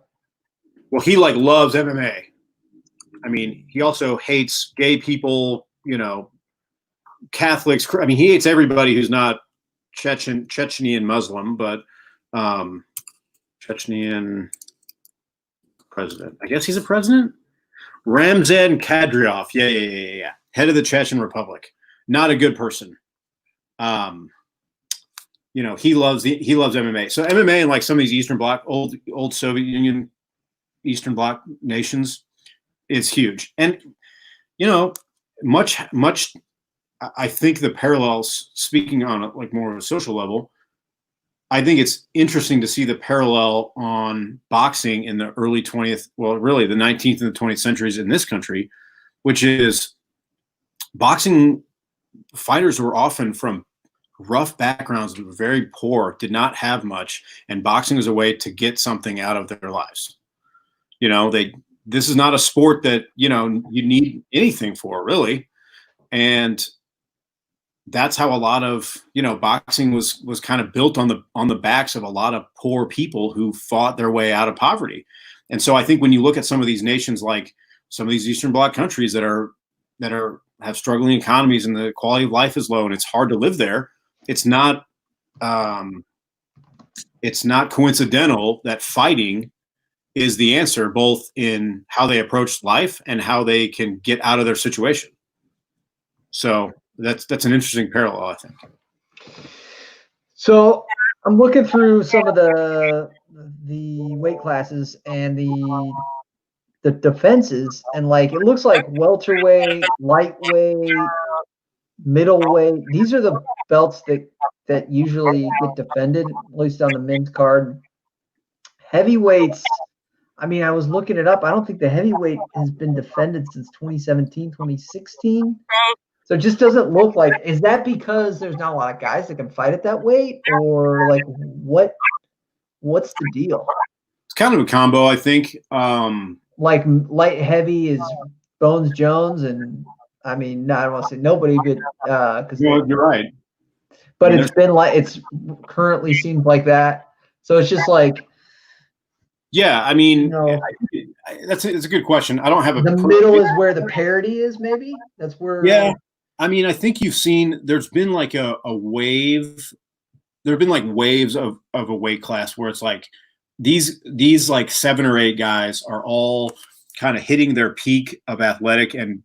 Well, he like loves MMA. I mean, he also hates gay people, you know, Catholics. I mean, he hates everybody who's not Chechnyan Muslim, but Chechnyan president. I guess he's a president. Ramzan Kadyrov. Yeah. Head of the Chechen Republic. Not a good person. You know, he loves MMA. So MMA in like some of these Eastern Bloc, old Soviet Union, Eastern Bloc nations is huge. And, you know, much, I think the parallels, speaking on like more of a social level, I think it's interesting to see the parallel on boxing in the early 20th, well, really the 19th and the 20th centuries in this country, which is boxing fighters were often from rough backgrounds, were very poor, did not have much, and boxing was a way to get something out of their lives. You know, this is not a sport that, you know, you need anything for, really. And that's how a lot of, you know, boxing was kind of built on the backs of a lot of poor people who fought their way out of poverty. And so I think when you look at some of these nations, like some of these Eastern Bloc countries that have struggling economies and the quality of life is low and it's hard to live there, it's not coincidental that fighting is the answer, both in how they approach life and how they can get out of their situation. So that's an interesting parallel, I think. So I'm looking through some of the weight classes and the defenses, and like it looks like welterweight, lightweight, middleweight. These are the belts that usually get defended, at least on the men's card. Heavyweights, I mean, I was looking it up. I don't think the heavyweight has been defended since 2017, 2016. So it just doesn't look like. Is that because there's not a lot of guys that can fight at that weight, or like what's the deal? It's kind of a combo, I think. Like light heavy is Bones Jones, and I mean, no, I don't want to say nobody, but because you're right. But it's been like it's currently seems like that. So it's just like. Yeah, I mean, you know, it's a good question. I don't have the middle is where the parity is, maybe? That's where. Yeah. I mean, I think you've seen there's been like a wave. There have been like waves of a weight class where it's like these like 7 or 8 guys are all kind of hitting their peak of athletic and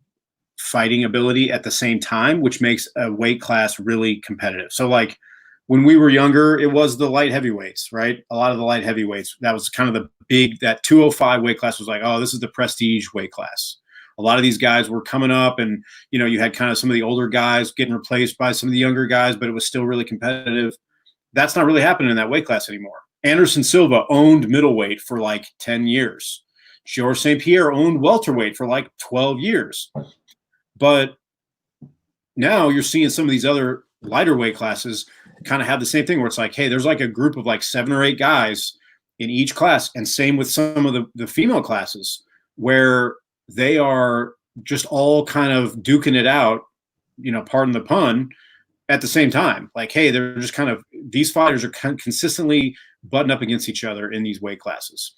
fighting ability at the same time, which makes a weight class really competitive. So like when we were younger, it was the light heavyweights, right? A lot of the light heavyweights, that was kind of the big, that 205 weight class was like, oh, this is the prestige weight class. A lot of these guys were coming up and, you know, you had kind of some of the older guys getting replaced by some of the younger guys, but it was still really competitive. That's not really happening in that weight class anymore. Anderson Silva owned middleweight for like 10 years. Georges St. Pierre owned welterweight for like 12 years. But now you're seeing some of these other lighter weight classes kind of have the same thing where it's like, hey, there's like a group of like 7 or 8 guys in each class. And same with some of the female classes where they are just all kind of duking it out, you know, pardon the pun, at the same time. Like, hey, they're just kind of, these fighters are consistently butting up against each other in these weight classes.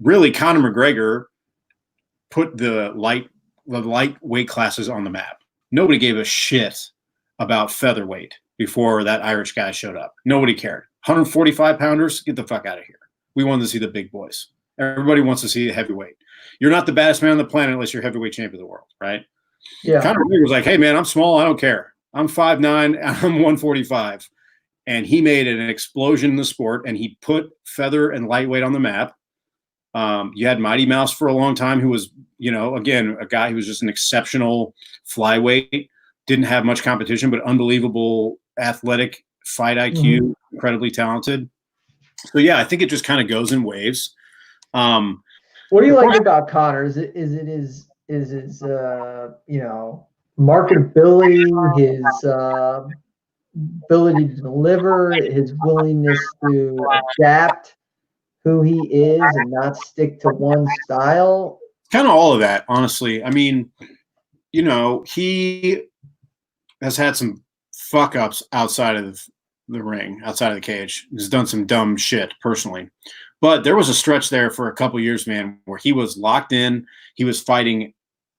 Really, Conor McGregor put the light weight classes on the map. Nobody gave a shit about featherweight before that Irish guy showed up. Nobody cared. 145 pounders, get the fuck out of here. We wanted to see the big boys. Everybody wants to see the heavyweight. You're not the baddest man on the planet unless you're heavyweight champion of the world, right? Yeah. Conor McGregor was like, hey, man, I'm small. I don't care. I'm 5'9". I'm 145. And he made an explosion in the sport, and he put feather and lightweight on the map. You had Mighty Mouse for a long time, who was, you know, again, a guy who was just an exceptional flyweight, didn't have much competition, but unbelievable athletic fight IQ, incredibly talented. So, yeah, I think it just kind of goes in waves. What do you like about Conor? Is it his you know, marketability, his ability to deliver, his willingness to adapt who he is and not stick to one style? kind of all of that, honestly. I mean, you know, he has had some fuck ups outside of the ring, outside of the cage. He's done some dumb shit personally. But there was a stretch there for a couple years, man, where he was locked in. He was fighting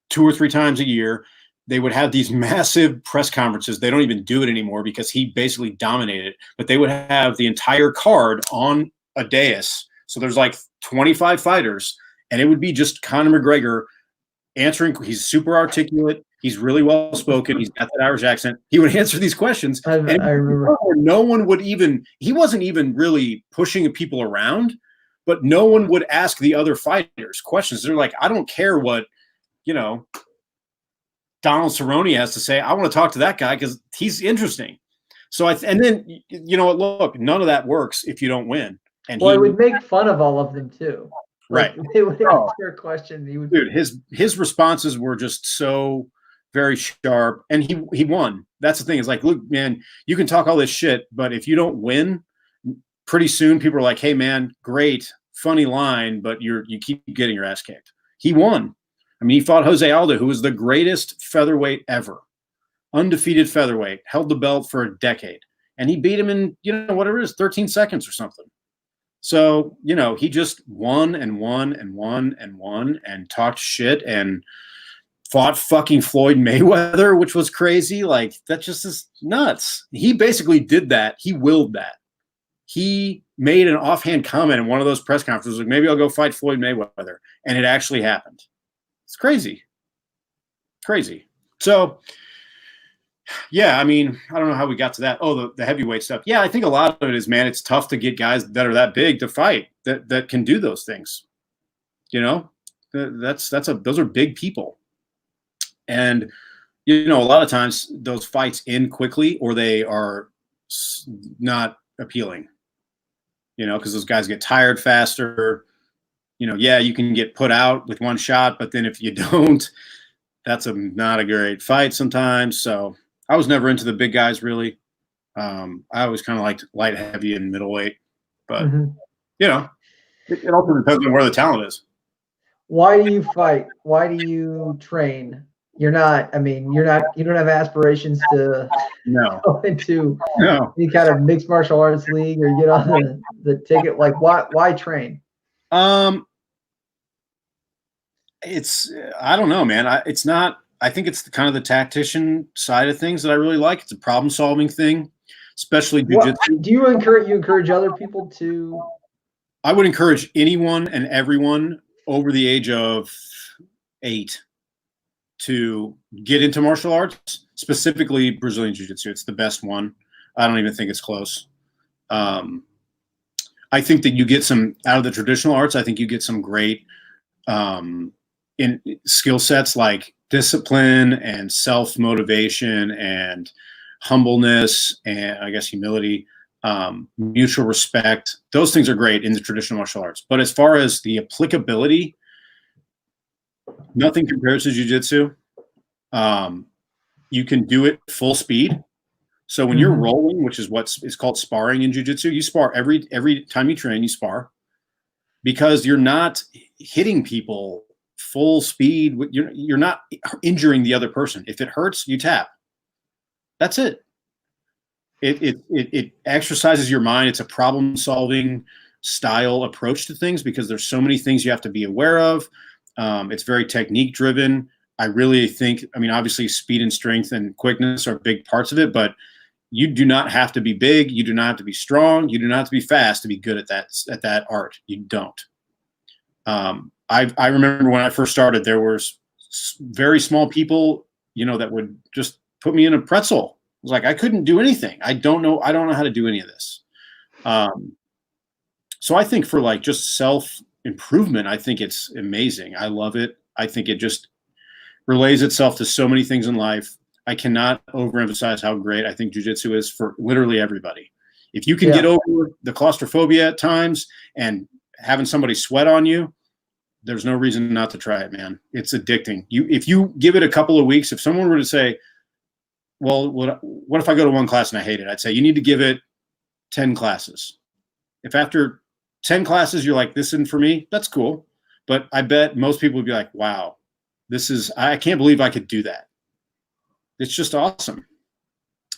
2 or 3 times a year. They would have these massive press conferences. They don't even do it anymore because he basically dominated. But they would have the entire card on a dais. So there's like 25 fighters, and it would be just Conor McGregor answering. He's super articulate. He's really well spoken. He's got that Irish accent. He would answer these questions. I remember. No one would even, he wasn't even really pushing people around, but no one would ask the other fighters questions. They're like, I don't care what, you know, Donald Cerrone has to say. I want to talk to that guy because he's interesting. So and then, you know, look, none of that works if you don't win. And well, he would make fun of all of them too. Right. Like, they would ask their question. He would. Dude, his responses were just so very sharp, and he won. That's the thing. Is like, look, man, you can talk all this shit, but if you don't win, pretty soon people are like, hey, man, great, funny line, but you keep getting your ass kicked. He won. I mean, he fought Jose Aldo, who was the greatest featherweight ever, undefeated featherweight, held the belt for a decade, and he beat him in, you know, whatever it is, 13 seconds or something. So, you know, he just won and won and won and won and talked shit and fought fucking Floyd Mayweather, which was crazy. Like, that just is nuts. He basically did that. He willed that. He made an offhand comment in one of those press conferences, like, maybe I'll go fight Floyd Mayweather. And it actually happened. It's crazy. Crazy. So, yeah, I mean, I don't know how we got to that. Oh, the heavyweight stuff. Yeah, I think a lot of it is, man, it's tough to get guys that are that big to fight that can do those things. You know, those are big people. And, you know, a lot of times those fights end quickly or they are not appealing, you know, because those guys get tired faster. You know, yeah, you can get put out with one shot, but then if you don't, that's not a great fight sometimes. So I was never into the big guys, really. I always kind of liked light, heavy, and middleweight. But, you know, it also depends on where the talent is. Why do you fight? Why do you train? You don't have aspirations to go into any kind of mixed martial arts league or get on the ticket. Like, why train? It's, I don't know, man. I think it's kind of the tactician side of things that I really like. It's a problem solving thing, especially jiu-jitsu. Do you encourage other people to? I would encourage anyone and everyone over the age of 8 to get into martial arts, specifically Brazilian Jiu-Jitsu. It's the best one. I don't even think it's close. I think that you get some out of the traditional arts. I think you get some great in skill sets like discipline and self-motivation and humbleness and I guess humility, mutual respect. Those things are great in the traditional martial arts. But as far as the applicability, nothing compares to jiu-jitsu. You can do it full speed. So when you're rolling, which is it's called sparring in jiu-jitsu, you spar every time you train, you spar because you're not hitting people full speed. You're not injuring the other person. If it hurts, you tap. That's it. It exercises your mind. It's a problem-solving style approach to things because there's so many things you have to be aware of. It's very technique-driven. I really think, I mean, obviously speed and strength and quickness are big parts of it, but you do not have to be big. You do not have to be strong. You do not have to be fast to be good at that art. You don't. I remember when I first started, there was very small people, you know, that would just put me in a pretzel. It was like I couldn't do anything. I don't know how to do any of this. So I think for like just self-improvement, I think it's amazing. I love it. I think it just relays itself to so many things in life. I cannot overemphasize how great I think jiu-jitsu is for literally everybody. If you can get over the claustrophobia at times and having somebody sweat on you, there's no reason not to try it, man. It's addicting. If you give it a couple of weeks, if someone were to say, well, what if I go to one class and I hate it? I'd say you need to give it 10 classes. If after 10 classes you're like, this isn't for me, that's cool. But I bet most people would be like, wow, I can't believe I could do that. It's just awesome.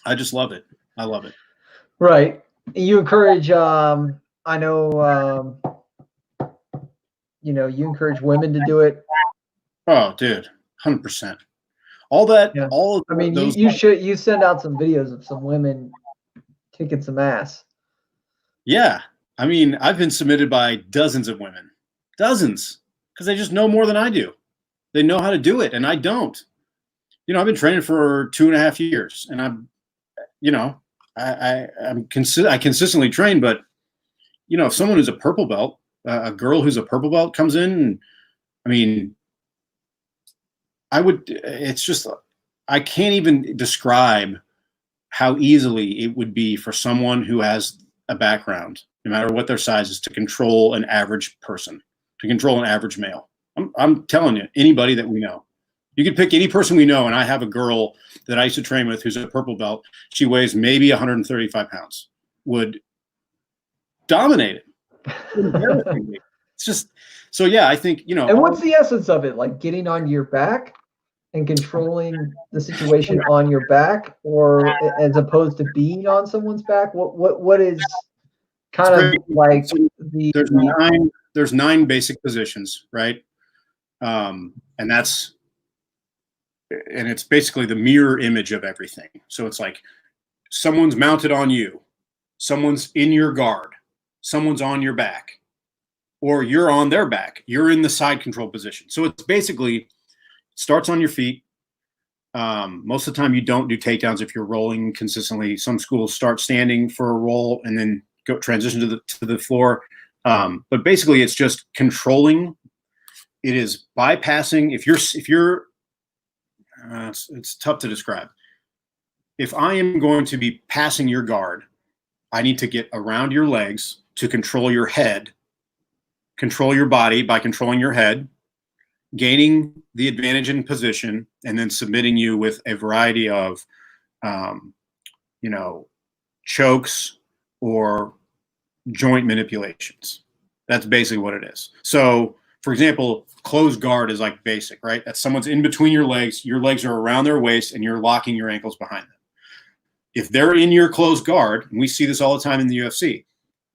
I just love it. I love it. Right. You encourage, I know, you encourage women to do it. Oh, dude, 100%. All that, Yeah. all of I mean, those. you send out some videos of some women kicking some ass. Yeah. I mean, I've been submitted by dozens of women, dozens, because they just know more than I do. They know how to do it, and I don't. I've been training for 2.5 years, and I consistently train, but if someone who's a purple belt, a girl who's a purple belt comes in, and I mean, it's just, I can't even describe how easily it would be for someone who has a background, no matter what their size is, to control an average person, to control an average male. I'm telling you, anybody that we know. You could pick any person we know, and I have a girl that I used to train with who's a purple belt. She weighs maybe 135 pounds. Would dominate it. It's just, so yeah, I think, And what's the essence of it? Like getting on your back and controlling the situation on your back, or as opposed to being on someone's back? What is kind of like there's 9 basic positions, right? And it's basically the mirror image of everything. So it's like someone's mounted on you, someone's in your guard, someone's on your back, or you're on their back. You're in the side control position. So it's basically starts on your feet. Most of the time you don't do takedowns if you're rolling consistently. Some schools start standing for a roll and then go transition to the floor. But basically it's just controlling. It is bypassing. If you're it's tough to describe. If I am going to be passing your guard, I need to get around your legs to control your head, control your body by controlling your head, gaining the advantage in position, and then submitting you with a variety of, chokes or joint manipulations. That's basically what it is. So, for example, closed guard is like basic, right? That's someone's in between your legs are around their waist, and you're locking your ankles behind them. If they're in your closed guard, and we see this all the time in the UFC,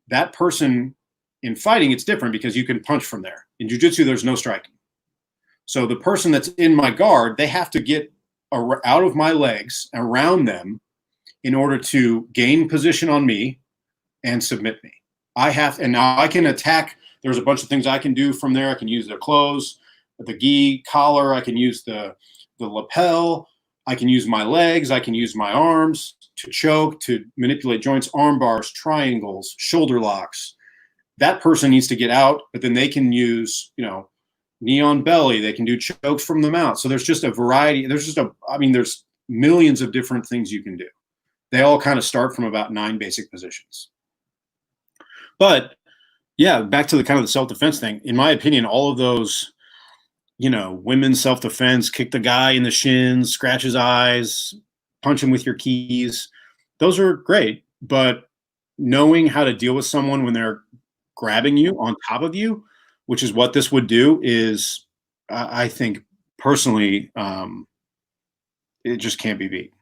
that person in fighting, it's different because you can punch from there. In jiu-jitsu, there's no striking. So the person that's in my guard, they have to get out of my legs, around them, in order to gain position on me and submit me. And now I can attack. There's a bunch of things I can do from there. I can use their clothes, the gi, collar. I can use the lapel. I can use my legs. I can use my arms to choke, to manipulate joints, arm bars, triangles, shoulder locks. That person needs to get out, but then they can use, knee on belly. They can do chokes from the mouth. So there's just a variety. There's millions of different things you can do. They all kind of start from about 9 basic positions. But yeah, back to the kind of the self-defense thing. In my opinion, all of those, women's self-defense, kick the guy in the shins, scratch his eyes, punch him with your keys, those are great. But knowing how to deal with someone when they're grabbing you on top of you, which is what this would do, is, I think, personally, it just can't be beat.